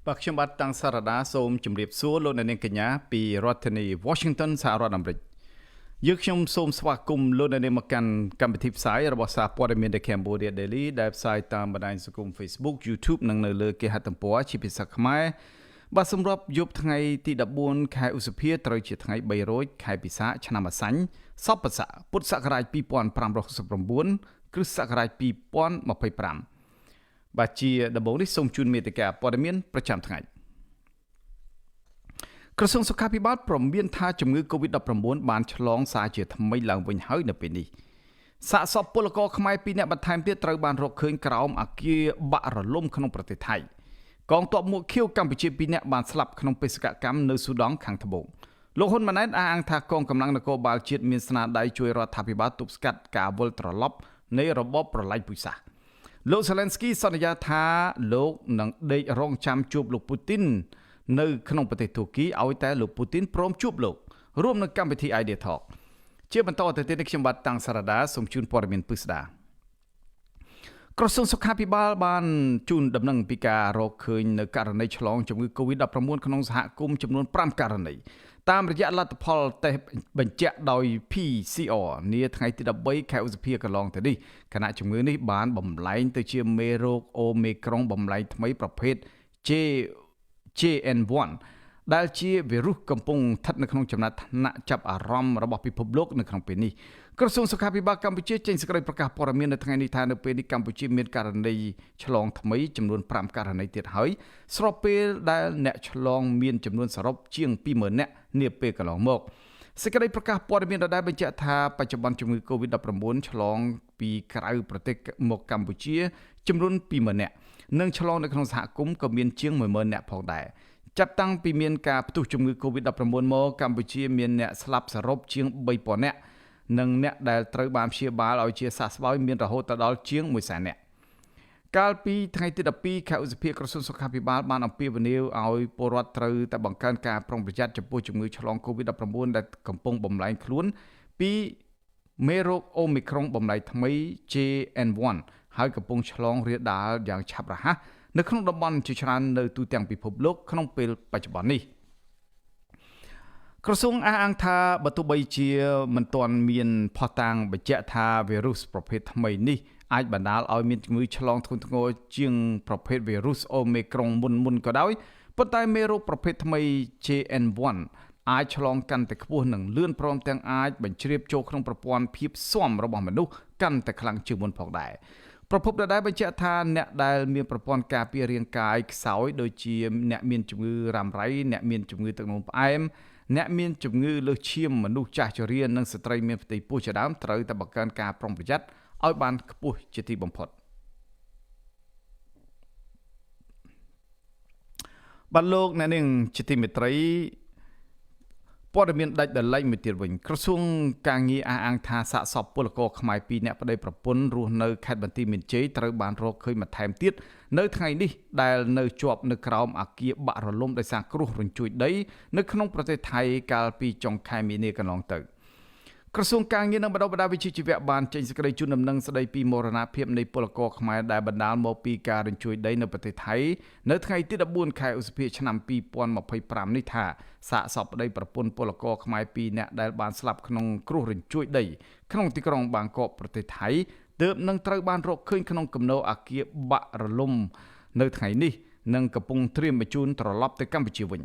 បាទខ្ញុំបាទតាំងសារ៉ាដាសូមជម្រាបសួរលោកអ្នកនាងកញ្ញាពីរដ្ឋធានី Washington សហរដ្ឋអាមេរិកយើងខ្ញុំសូមស្វាគមន៍លោកអ្នកនាងមកកាន់កម្មវិធីផ្សាយរបស់សារព័ត៌មាន The Cambodia Daily ដែលផ្សាយតាមបណ្ដាញសង្គម Facebook YouTube និងនៅលើគេហទំព័រជាភាសាខ្មែរបាទសម្រាប់យប់ថ្ងៃទី14ខែឧសភាត្រូវជាថ្ងៃ3រោចខែពិសាខឆ្នាំអាសាញ់សពស័កពុទ្ធសករាជ2569គ្រិស្តសករាជ2025បាទជាដំបូងនេះសូមជូនមេតិការព័ត៌មានប្រចាំថ្ងៃក្រសួងសុខាភិបាលព្រមានថាជំងឺ Covid-19 បានឆ្លងសារជាថ្មីឡើងវិញហើយនៅពេលនេះសាកសពពលករខ្មែរ2នាក់បន្ថែមទៀតត្រូវបានរកឃើញក្រោមអគារបាក់រលំក្នុងប្រទេសថៃកងទ័ពមួកខៀវកម្ពុជា2នាក់បានស្លាប់ក្នុងបេសកកម្មនៅស៊ូដង់ខាងត្បូងលោកហ៊ុនម៉ាណែតអះអាងថាកងកម្លាំងនគរបាលជាតិមានស្នាដៃជួយរដ្ឋាភិបាលទប់ស្កាត់ការវិលត្រឡប់នៃរបបប្រល័យពូជសាសន៍លោកសេឡិនស្គីសន្យាថាលោកនឹងដេករងចាំជួបលោកពូទីននៅក្នុងប្រទេសទូគីឲ្យតែលោកពូទីនព្រមជួបលោករួមនឹងកម្មវិធី Idea Talk ជាបន្តទៅទៀតនេះខ្ញុំបាទតាំងសារ៉ាដាសូមជូនព័ត៌មានពិស្ដាក្រសួងសុខាភិបាលបានជូនដំណឹងពីការរកឃើញនៅករណីឆ្លងជំងឺ Covid-19 ក្នុងសហគមន៍ចំនួន5ករណីតាមរយៈលទ្ធផលតេស្តបញ្ជាក់ដោយ PCR នាថ្ងៃទី13ខែឧសភាកន្លងទៅនេះខណៈជំងឺនេះបានបំលែងទៅជាមេរោគអូមេក្រុងបំលែងថ្មីប្រភេទ JN1 ដែលជាវីរុសកំពុងស្ថិតនៅក្នុងចំណាត់ថ្នាក់ចាប់អារម្មណ៍របស់ពិភពលោកនៅក្នុងពេលនេះក្រសួងសុខាភិបាលកម្ពុជាចេញសេចក្តីប្រកាសព័ត៌មាននៅថ្ងៃនេះថានៅពេលនេះកម្ពុជាមានករណីឆ្លងថ្មីចំនួន5ករណីទៀតហើយស្របពេលដែលអ្នកឆ្លងមានចំនួនសរុបជាង 20,000 នាក់នាពេលកន្លងមកសេចក្តីប្រកាសព័ត៌មានដដែលបញ្ជាក់ថាបច្ចុប្បន្នជំងឺ Covid-19 ឆ្លងពីក្រៅប្រទេសមកកម្ពុជាចំនួន 20,000 នាក់និងឆ្លងនៅក្នុងសហគមន៍ក៏មានជាង 10,000 នាក់ផងដែរចាប់តាំងពីមានការផ្ទុះជំងឺ Covid-19 មកកម្ពុជាមានអ្នកស្លាប់សរុបជាង 3,000 នាក់និងអ្នកដែលត្រូវបានព្យាបាលឲ្យជាសះស្បើយមានរហូតដល់ជាង 100,000 នាក់កាលពីថ្ងៃទី12ខែឧសភាក្រសួងសុខាភិបាលបានអំពាវនាវឲ្យពលរដ្ឋត្រូវតែបង្កើនការប្រុងប្រយ័ត្នចំពោះជំងឺឆ្លង Covid-19 ដែលកំពុងបំលែងខ្លួនពីមេរោគអូមីក្រុងបំលែងថ្មី JN1 ហើយកំពុងឆ្លងរាលដាលយ៉ាងឆាប់រហ័សនៅក្នុងតំបន់ជាច្រើននៅទូទាំងពិភពលោកក្នុងពេលបច្ចុប្បន្ននេះក្រសួងអះអាងថាបើទោះបីជាមិនទាន់មានភស្តុតាងបញ្ជាក់ថាវីរុសប្រភេទថ្មីនេះអាចបណ្ដាលឲ្យមានជំងឺឆ្លងធ្ងន់ធ្ងរជាងប្រភេទវីរុសអូមេក្រុងមុនក៏ដោយប៉ុន្តែមេរោគប្រភេទថ្មី JN1 អាចឆ្លងកាន់តែខ្ពស់និងលឿនព្រមទាំងអាចបញ្ជ្រាបចូលក្នុងប្រព័ន្ធភាពស៊ាំរបស់មនុស្សកាន់តែខ្លាំងជាងមុនផងដែរប្រភពដដែលបញ្ជាក់ថាអ្នកដែលមានប្រព័ន្ធការពាររាងកាយខ្សោយដូចជាអ្នកមានជំងឺរ៉ាំរ៉ៃអ្នកមានជំងឺទឹកនោមផ្អែមអ្នកមានជំងឺលើសឈាមមនុស្សចាស់ជរានិងស្ត្រីមានផ្ទៃពោះជាដើមត្រូវតែបង្កើនការប្រុងប្រយ័ត្នឲ្យបានខ្ពស់ជាទីបំផុតបាទលោកអ្នកនាងជាទីមេត្រីព័ត៌មានដាច់ដោយឡែកមួយទៀតវិញក្រសួងការងារអះអាងថាសាកសពពលករខ្មែរ2នាក់ប្តីប្រពន្ធរស់នៅខេត្តបន្ទាយមានជ័យត្រូវបានរកឃើញបន្ថែមទៀតនៅថ្ងៃនេះដែលនៅជាប់នៅក្រោមអគារបាក់រលំដោយសារគ្រោះរញ្ជួយដីនៅក្នុងប្រទេសថៃកាលពីចុងខែមីនាកន្លងទៅក្រសួងការងារនិងបណ្ដុះបណ្ដាលវិជ្ជាជីវៈបានចេញសេចក្តីជូនដំណឹងស្តីពីមរណភាពនៃពលករខ្មែរដែលបណ្ដាលមកពីការរញ្ជួយដីនៅប្រទេសថៃនៅថ្ងៃទី14ខែឧសភាឆ្នាំ2025នេះថាសាកសពប្តីប្រពន្ធពលករខ្មែរ2នាក់ដែលបានស្លាប់ក្នុងគ្រោះរញ្ជួយដីក្នុងទីក្រុងបាងកកប្រទេសថៃទើបនឹងត្រូវបានរកឃើញក្នុងគំនរអគារបាក់រលំនៅថ្ងៃនេះនិងកំពុងត្រៀមបញ្ជូនត្រឡប់ទៅកម្ពុជាវិញ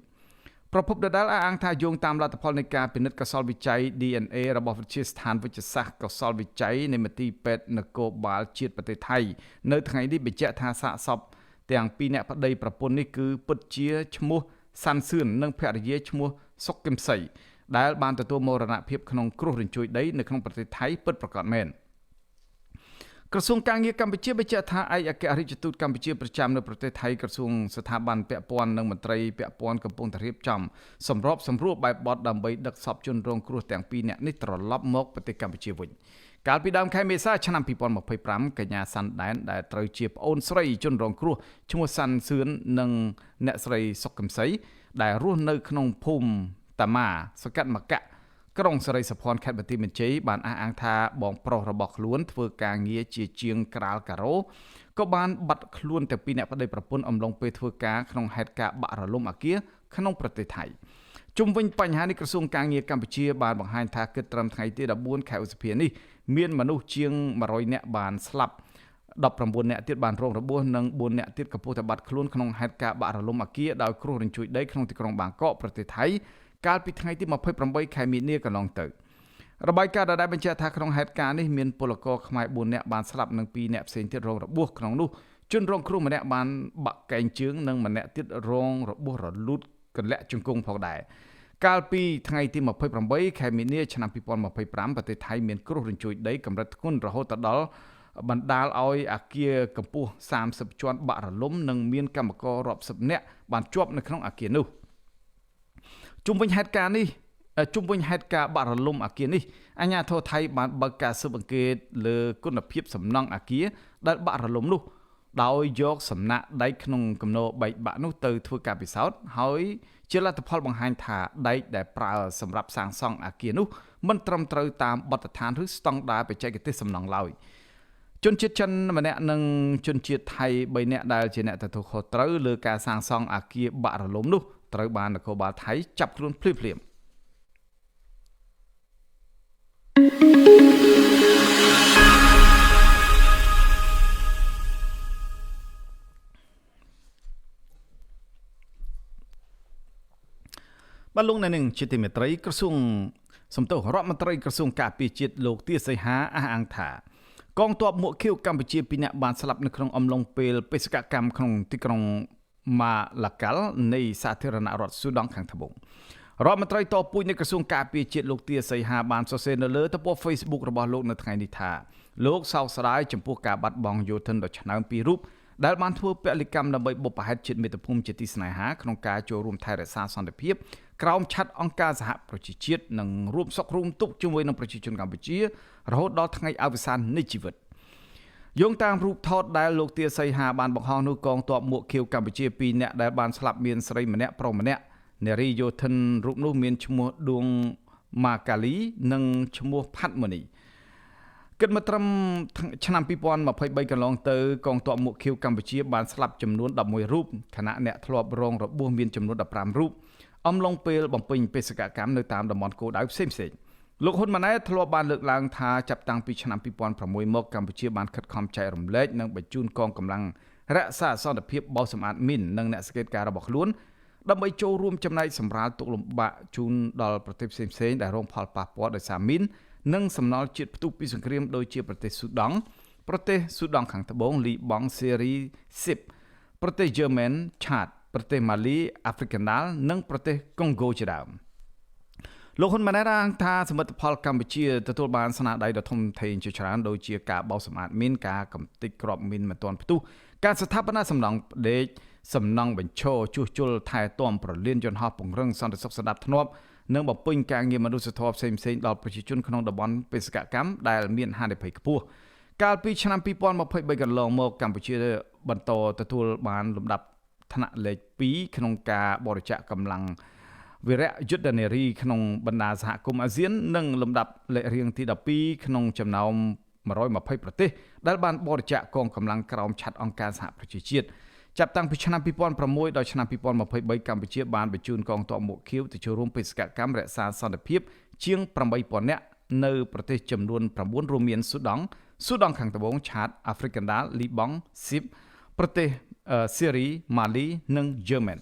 ប្រពន្ធដដែលអះអាងថាយោងតាមលទ្ធផលនៃការពិនិត្យកសលវិច័យ DNA របស់វិទ្យាស្ថានវិទ្យាសាស្ត្រកសលវិច័យនៃមន្ទីរពេទ្យនគរបាលជាតិប្រទេសថៃនៅថ្ងៃនេះបញ្ជាក់ថាសាកសពទាំង2នាក់ប្តីប្រពន្ធនេះគឺពិតជាឈ្មោះសាន់សឿននិងភរិយាឈ្មោះសុកគឹមសីដែលបានទទួលមរណភាពក្នុងគ្រោះរញ្ជួយដីនៅក្នុងប្រទេសថៃពិតប្រាកដមែនក្រសួងការងារកម្ពុជាបញ្ជាក់ថាឯកអគ្គរដ្ឋទូតកម្ពុជាប្រចាំនៅប្រទេសថៃក្រសួងស្ថាប័នពាក់ព័ន្ធនិងមន្ត្រីពាក់ព័ន្ធកំពុងតែរៀបចំសម្របសម្រួលបែបបទដើម្បីដឹកសពជនរងគ្រោះទាំង2នាក់នេះត្រឡប់មកប្រទេសកម្ពុជាវិញកាលពីដើមខែមេសាឆ្នាំ2025កញ្ញាសាន់ដែនដែលត្រូវជាប្អូនស្រីជនរងគ្រោះឈ្មោះសាន់សឿននិងអ្នកស្រីសុកកឹមសីដែលរស់នៅក្នុងភូមិតាម៉ាសង្កាត់មកៈក្រុងសរីសុភ័ណ្ឌខេត្តបន្ទាយមានជ័យបានអះអាងថាបងប្រុសរបស់ខ្លួនធ្វើការងារជាជាងក្រាលការ៉ូ ក៏បានបាត់ខ្លួនតែពីអ្នកប្តីប្រពន្ធអំឡុងពេលធ្វើការក្នុងហេតុការណ៍បាក់រលំអគារក្នុងប្រទេសថៃជុំវិញបញ្ហានេះក្រសួងការងារកម្ពុជាបានបង្ហាញថាគិតត្រឹមថ្ងៃទី14ខែឧសភានេះមានមនុស្សជាង100នាក់បានស្លាប់19នាក់ទៀតបានរងរបួសនិង4នាក់ទៀតកំពុងតែបាត់ខ្លួនក្នុងហេតុការណ៍បាក់រលំអគារដោយគ្រោះរញ្ជួយដីក្នុងទីក្រុងបាងកកប្រទេសថៃកាលពីថ្ងៃទី28ខែមីនាកន្លងទៅរបាយការណ៍ដែលបញ្ជាក់ថាក្នុងហេតុការណ៍នេះមានពលករខ្មែរ4នាក់បានស្លាប់និង2នាក់ផ្សេងទៀតរងរបួសក្នុងនោះជនរងគ្រោះម្នាក់បានបាក់កែងជើងនិងម្នាក់ទៀតរងរបួសរលូតកន្លាក់ជង្គង់ផងដែរកាលពីថ្ងៃទី28ខែមីនាឆ្នាំ2025ប្រទេសថៃមានគ្រោះរញ្ជួយដីកម្រិតធ្ងន់រហូតដល់បណ្ដាលឲ្យអគារកម្ពស់30ជាន់បាក់រលំនិងមានកម្មកររាប់សិបនាក់បានជាប់នៅក្នុងអគារនោះជុំវិញហេតុការណ៍បាក់រលំអគារនេះអាជ្ញាធរថៃបានបើកការស៊ើបអង្កេតលើគុណភាពសំណង់អគារដែលបាក់រលំនោះដោយយកសំណាក់ដែកក្នុងគំនរបែកបាក់នោះទៅធ្វើការពិសោធន៍ហើយជាលទ្ធផលបង្ហាញថាដែកដែលប្រើសម្រាប់សាងសង់អគារនោះមិនត្រឹមត្រូវតាមបទដ្ឋានឬស្តង់ដារបច្ចេកទេសសំណង់ឡើយជនជាតិចិនម្នាក់និងជនជាតិថៃ3នាក់ដែលជាអ្នកទទួលខុសត្រូវលើការសាងសង់អគារបាក់រលំនោះត្រូវបាននគរបាលថៃចាប់ខ្លួនភ្លាមៗបាទលោកអ្នកនាងជាទីមេត្រីក្រសួងរដ្ឋមន្ត្រីក្រសួងការពារជាតិលោកទាសីហាអះអាងថាកងទ័ពមួកខៀវកម្ពុជា2នាក់បានស្លាប់នៅក្នុងអំឡុងពេលបេសកកម្មក្នុងទីក្រុងម៉ាឡាកាល់នៃសាធារណរដ្ឋស៊ូដង់ខាងត្បូងរដ្ឋមន្ត្រីតពូជនៃក្រសួងការពារជាតិលោកទាសីហាបានសរសេរនៅលើទំព័រ Facebook របស់លោកនៅថ្ងៃនេះថាលោកសោកស្ដាយចំពោះការបាត់បង់យោធិនដ៏ឆ្នើមពីររូបដែលបានធ្វើពលកម្មដើម្បីបុព្វហេតុជាតិមាតុភូមិជាទីស្នេហាក្នុងការចូលរួមថែរក្សាសន្តិភាពក្រោមឆ័ត្រអង្គការសហប្រជាជាតិនិងរួមសុខរួមទុក្ខជាមួយនឹងប្រជាជនកម្ពុជារហូតដល់ថ្ងៃអវសាននៃជីវិតយោងតាមរូបថតដែលលោកទាសីហាបានបង្ហោះនោះកងទ័ពមួកខៀវកម្ពុជា2នាក់ដែលបានស្លាប់មានស្រីម្នាក់ប្រុសម្នាក់នារីយោធិនរូបនោះមានឈ្មោះដួងម៉ាកាលីនិងឈ្មោះផាត់ម៉ូនីគិតមកត្រឹមឆ្នាំ2023កន្លងទៅកងទ័ពមួកខៀវកម្ពុជាបានស្លាប់ចំនួន11រូបខណៈអ្នកធ្លាប់រងរបួសមានចំនួន15រូបអំឡុងពេលបំពេញបេសកកម្មនៅតាមតំបន់គោលដៅផ្សេងៗលោកហ៊ុនម៉ាណែតធ្លាប់បានលើកឡើងថាចាប់តាំងពីឆ្នាំ2006មកកម្ពុជាបានខិតខំចែករំលែកនិងបញ្ជូនកងកម្លាំងរក្សាសន្តិភាពបោសសម្អាតមីននិងអ្នកសង្កេតការណ៍របស់ខ្លួនដើម្បីចូលរួមចំណែកសម្រាលទុក្ខលំបាកជូនដល់ប្រទេសផ្សេងៗដែលរងផលប៉ះពាល់ដោយសារមីននិងសំណល់ជាតិផ្ទុះពីសង្គ្រាមដូចជាប្រទេសស៊ូដង់ខាងត្បូងលីបង់សេរីស៊ីបប្រទេសយឺម៉ែនឆាតប្រទេសម៉ាលីអាហ្វ្រិកកណ្ដាលនិងប្រទេសកុងហ្គោជាដើមលោកហ៊ុនម៉ាណែតថាសមិទ្ធផលកម្ពុជាទទួលបានស្នាដៃដ៏ធំធេងជាច្រើនដូចជាការបោសសម្អាតមីនការកំទេចគ្រាប់មីនមិនទាន់ផ្ទុះការស្ថាបនាសំណង់ផ្ដេកសំណង់បញ្ឈរជួសជុលថែទាំប្រលានយន្តហោះពង្រឹងសន្តិសុខសណ្ដាប់ធ្នាប់និងបំពេញការងារមនុស្សធម៌ផ្សេងៗដល់ប្រជាជនក្នុងតំបន់បេសកកម្មដែលមានហានិភ័យខ្ពស់កាលពីឆ្នាំ2023កន្លងមកកម្ពុជាបន្តទទួលបានលំដាប់ថ្នាក់លេខ2ក្នុងការបរិច្ចាគកម្លាំងវីរៈយុទ្ធនារីក្នុងបណ្ដាសហគមន៍អាស៊ាននិងលំដាប់លេខរៀងទី12ក្នុងចំណោម120ប្រទេសដែលបានបរិច្ចាគកងកម្លាំងក្រោមឆ័ត្រអង្គការសហប្រជាជាតិចាប់តាំងពីឆ្នាំ2006ដល់ឆ្នាំ2023កម្ពុជាបានបញ្ជូនកងទ័ពមួកខៀវទៅចូលរួមបេសកកម្មរក្សាសន្តិភាពជាង 8000 នាក់នៅប្រទេសចំនួន9រួមមានស៊ូដង់ខាងត្បូងឆាតអាហ្វ្រិកកណ្ដាលលីបង់ស៊ីបប្រទេសសេរីម៉ាលីនិងយឺម៉ែន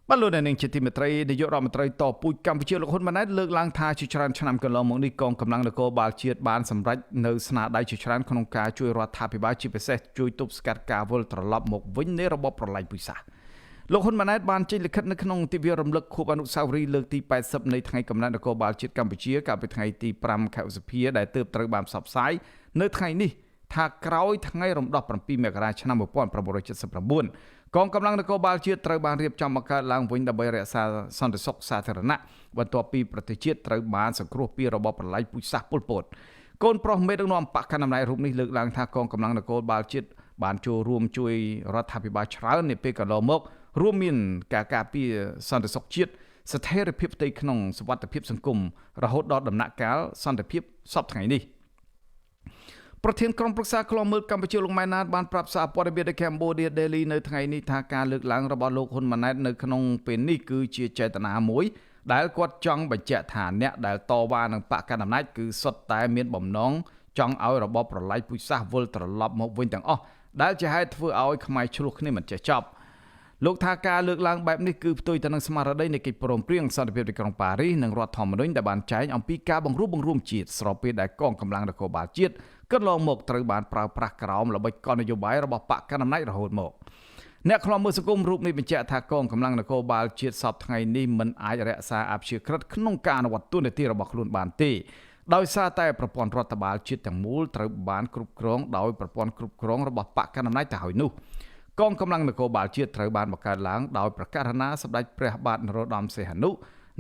បាទលោកអ្នកនាងជាទីមេត្រីនាយករដ្ឋមន្ត្រីតពូជកម្ពុជាលោកហ៊ុនម៉ាណែតលើកឡើងថាជាច្រើនឆ្នាំកន្លងមកនេះកងកម្លាំងនគរបាលជាតិបានសម្រេចនៅស្នាដៃជាច្រើនក្នុងការជួយរដ្ឋាភិបាលជាពិសេសជួយទប់ស្កាត់ការវិលត្រឡប់មកវិញនៃរបបប្រល័យពូជសាសន៍លោកហ៊ុនម៉ាណែតបានចេញលិខិតនៅក្នុងទិវារំលឹកខួបអនុស្សាវរីយ៍លើកទី80នៃថ្ងៃកំណើតនគរបាលជាតិកម្ពុជាកាលពីថ្ងៃទី5ខែឧសភាដែលទើបត្រូវបានផ្សព្វផ្សាយនៅថ្ងៃនេះថាក្រោយថ្ងៃរំដោះ7មករាឆ្នាំ1979កងកម្លាំងនគរបាលជាតិត្រូវបានរៀបចំបង្កើតឡើងវិញដើម្បីរក្សាសន្តិសុខសាធារណៈបន្ទាប់ពីប្រទេសជាតិត្រូវបានសង្គ្រោះពីរបបប្រល័យពូជសាសន៍ប៉ុលពតកូនប្រុសមេដឹកនាំបកកណ្ដាលអំណាចរូបនេះលើកឡើងថាកងកម្លាំងនគរបាលជាតិបានចូលរួមជួយរដ្ឋាភិបាលច្រើននាពេលកន្លងមករួមមានការការពារសន្តិសុខជាតិស្ថិរភាពផ្ទៃក្នុងសុវត្ថិភាពសង្គមរហូតដល់ដំណាក់កាលសន្តិភាពសពថ្ងៃនេះ ប្រធានក្រុមប្រឹក្សាឃ្លាំមើលកម្ពុជាលោកម៉ែនណាតបានប្រាប់សារព័ត៌មាន Cambodia Daily នៅថ្ងៃនេះថាការលើកឡើងរបស់លោកហ៊ុនម៉ាណែតនៅក្នុងពេលនេះគឺជាចេតនាមួយដែលគាត់ចង់បញ្ជាក់ថាអ្នកដែលតវ៉ានឹងបកកណ្ដាលអំណាចគឺសុទ្ធតែមានបំណងចង់ឲ្យរបបប្រល័យពូជសាសន៍វិលត្រឡប់មកវិញទាំងអស់ដែលជាហេតុធ្វើឲ្យខ្មែរឆ្លោះគ្នាមិនចេះចប់លោកថាការលើកឡើងបែបនេះគឺផ្ទុយទៅនឹងស្មារតីនៃកិច្ចព្រមព្រៀងសន្តិភាពទីក្រុងប៉ារីសនិងរដ្ឋធម្មនុញ្ញដែលបានចែងអំពីការបង្រួបបង្រួមជាតិស្របពេលដែលកងកម្លាំងនគរបាលជាតិកន្លងមកត្រូវបានប្រើប្រាស់ក្រោមល្បិចកលនយោបាយរបស់បកកណ្ដាលអំណាចរហូតមកអ្នកខ្លាំមើលសង្គមរូបនេះបញ្ជាក់ថាកងកម្លាំងនគរបាលជាតិសពថ្ងៃនេះមិនអាចរក្សាអព្យាក្រឹតក្នុងការអនុវត្តទូនាទីរបស់ខ្លួនបានទេដោយសារតែប្រព័ន្ធរដ្ឋបាលជាតិទាំងមូលត្រូវបានគ្រប់គ្រងដោយប្រព័ន្ធគ្រប់គ្រងរបស់បកកណ្ដាលអំណាចទៅហើយនោះកងកម្លាំងនគរបាលជាតិត្រូវបានបង្កើតឡើងដោយប្រកាសណាសម្ដេចព្រះបាទនរោត្តមសីហនុ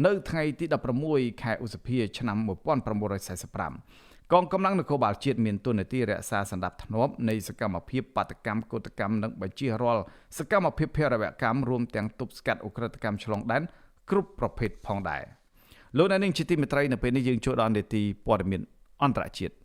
នៅថ្ងៃទី16ខែឧសភាឆ្នាំ1945កងកម្លាំងនគរបាលជាតិមានតួនាទីរក្សាសណ្ដាប់ធ្នាប់នៃសកម្មភាពបាតកម្មកោតកម្មនិងបញ្ជារាល់សកម្មភាពភេរវកម្មរួមទាំងទប់ស្កាត់អ ுக ្រិតកម្មឆ្លងដែនគ្រប់ប្រភេទផងដែរលោកអ្នកនាងជាទីមេត្រីនៅពេលនេះយើងចូលដល់នេតិព័ត៌មានអន្តរជាតិ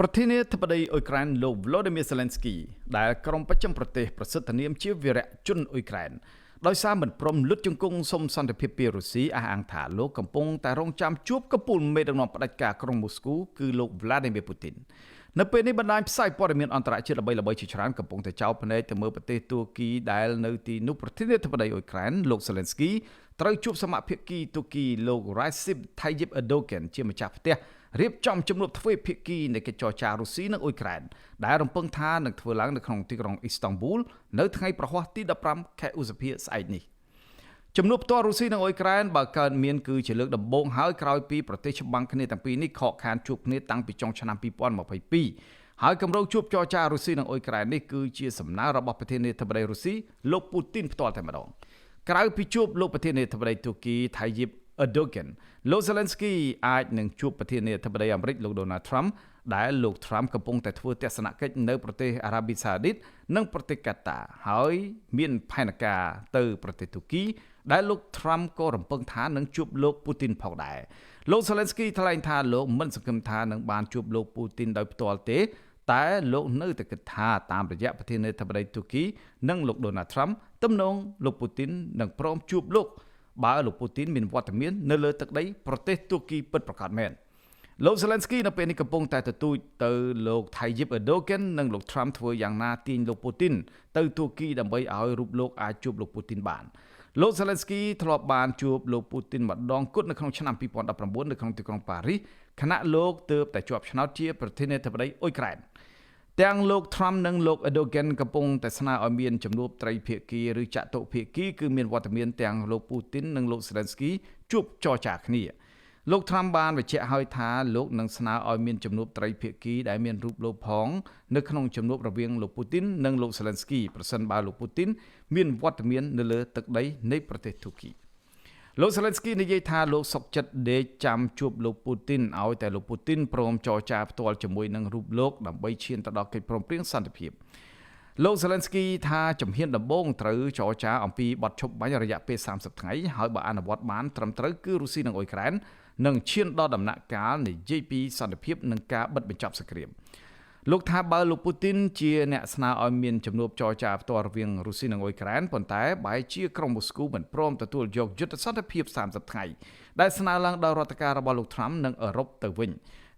ប្រធានាធិបតីអ៊ុយក្រែនលោក Volodymyr Zelensky ដែលក្រុមប្រចាំប្រទេសប្រសិទ្ធនាមជាវីរៈជនអ៊ុយក្រែនដោយសារមិនព្រមលុតជង្គង់សុំសន្តិភាពពីរុស្ស៊ីអះអាងថាលោកកំពុងតែរងចាំជួបកំពូលមេដឹកនាំផ្ដាច់ការក្រុងមូស្គូគឺលោក Vladimir Putin នៅពេលនេះបណ្ដាញផ្សាយព័ត៌មានអន្តរជាតិល្បីៗជាច្រើនកំពុងតែចោទភ្នែកទៅមើលប្រទេសទួរគីដែលនៅទីនោះប្រធានាធិបតីអ៊ុយក្រែនលោក Zelensky ត្រូវជួបសមាភាគីទួរគីលោក Recep Tayyip Erdogan ជាម្ចាស់ផ្ទះរៀបចំជំនួបទ្វេភាគីនៃកិច្ចចរចារុស្ស៊ីនិងអ៊ុយក្រែនដែលរំពឹងថានឹងធ្វើឡើងនៅក្នុងទីក្រុងអ៊ីស្តង់ប៊ូលនៅថ្ងៃប្រហ័សទី15ខែឧសភាស្អែកនេះជំនួបផ្ទាល់រុស្ស៊ីនិងអ៊ុយក្រែនបើកើតមានគឺជាលើកដំបូងហើយក្រោយពីប្រទេសច្បាំងគ្នាទាំងពីរនេះខកខានជួបគ្នាតាំងពីចុងឆ្នាំ2022ហើយគម្រោងជួបចរចារុស្ស៊ីនិងអ៊ុយក្រែននេះគឺជាសំណើរបស់ប្រធានាធិបតីរុស្ស៊ីលោកពូទីនផ្ទាល់តែម្ដងក្រៅពីជួបលោកប្រធានាធិបតីទួរគី Tayyip Erdogan លោក Zelensky អាចនឹងជួបប្រធានាធិបតីអាមេរិកលោក Donald Trump ដែលលោក Trump កំពុងតែធ្វើទស្សនកិច្ចនៅប្រទេសអារ៉ាប៊ីសាអូឌីតនិងប្រទេសកាតាហើយមានផែនការទៅប្រទេសទួរគីដែលលោក Trump ក៏រំពឹងថានឹងជួបលោកពូទីនផងដែរលោក Zelensky ថ្លែងថាលោកមិនសង្ឃឹមថានឹងបានជួបលោកពូទីនដោយផ្ទាល់ទេតែលោកនៅតែគិតថាតាមរយៈប្រធានាធិបតីទួរគីនិងលោក Donald Trump ទំនងលោកពូទីននឹងព្រមជួបលោកបើលោកពូទីនមានវត្តមាននៅលើទឹកដីប្រទេសទួរគីពិតប្រាកដមែនលោក Zelensky នៅពេលនេះកំពុងតែទទូចទៅលោក Tayyip Erdogan និងលោក Trump ធ្វើយ៉ាងណាទាញលោកពូទីនទៅទួរគីដើម្បីឲ្យរូបលោកអាចជួបលោកពូទីនបានលោក Zelensky ធ្លាប់បានជួបលោកពូទីនម្ដងគត់នៅក្នុងឆ្នាំ2019នៅក្នុងទីក្រុងប៉ារីសខណៈលោកទើបតែជាប់ឆ្នោតជាប្រធានាធិបតីអ៊ុយក្រែនទាំងលោក Trump និងលោក Erdogan កំពុងតែស្នើឲ្យមានជំនួបត្រីភាគីឬចតុភាគីគឺមានវត្តមានទាំងលោកពូទីននិងលោក Zelensky ជួបចរចាគ្នាលោក Trump បានបញ្ជាក់ឲ្យថាលោកនឹងស្នើឲ្យមានជំនួបត្រីភាគីដែលមានរូបលោកផងនៅក្នុងជំនួបរវាងលោកពូទីននិងលោក Zelensky ប្រសិនបើលោកពូទីនមានវត្តមាននៅលើទឹកដីនៃប្រទេសទួរគីលោក Zelensky និយាយថាលោកសុកចិត្តដេកចាំជួបលោកពូទីនឲ្យតែលោកពូទីនព្រមចរចាផ្ទាល់ជាមួយនឹងរូបលោកដើម្បីឈានទៅដល់កិច្ចព្រមព្រៀងសន្តិភាពលោក Zelensky ថាជំហានដំបូងត្រូវចរចាអំពីបទឈប់បាញ់រយៈពេល30ថ្ងៃហើយបើអនុវត្តបានត្រឹមត្រូវគឺរុស្ស៊ីនិងអ៊ុយក្រែននឹងឈានដល់ដំណាក់កាលនិយាយពីសន្តិភាពនិងការបិទបញ្ចប់សង្គ្រាមលោកថាបើលោកពូទីនជាអ្នកស្នើឲ្យមានជំនួបចរចាផ្ទាល់រវាងរុស្ស៊ីនិងអ៊ុយក្រែនប៉ុន្តែបែរជាក្រុងមូស្គូមិនព្រមទទួលយកយុទ្ធសាស្ត្រភាព30ថ្ងៃដែលស្នើឡើងដោយរដ្ឋការរបស់លោក Trump និងអឺរ៉ុបទៅវិញ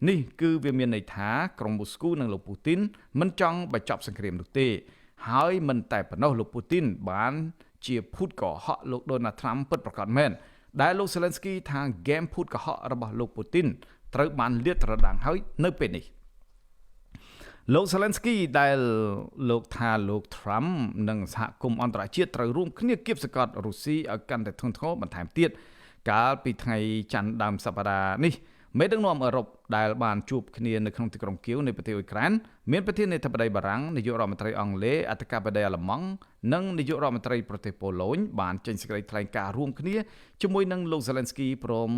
នេះគឺវាមានន័យថាក្រុងមូស្គូនិងលោកពូទីនមិនចង់បញ្ចប់សង្គ្រាមនោះទេហើយមិនតែប៉ុណ្ណោះលោកពូទីនបានជាភូតកុហកលោក Donald Trump ពិតប្រាកដមែនដែលលោក Zelensky ថាហ្គេមភូតកុហករបស់លោកពូទីនត្រូវបានលាតត្រដាងហើយនៅពេលនេះលោក Zelensky ដែលលោកថាលោក Trump និងសហគមន៍អន្តរជាតិត្រូវរួមគ្នាគៀបសង្កត់រុស្ស៊ីឲ្យកាន់តែធ្ងន់ធ្ងរបន្ថែមទៀតកាលពីថ្ងៃច័ន្ទដើមសប្តាហ៍នេះមេដឹកនាំអឺរ៉ុបដែលបានជួបគ្នានៅក្នុងទីក្រុងគៀវនៃប្រទេសអ៊ុយក្រែនមានប្រធានាធិបតីបារាំងនាយករដ្ឋមន្ត្រីអង់គ្លេសអធិការបតីអាល្លឺម៉ង់និងនាយករដ្ឋមន្ត្រីប្រទេសប៉ូឡូញបានចេញសេចក្តីថ្លែងការណ៍រួមគ្នាជាមួយនឹងលោក Zelensky ព្រម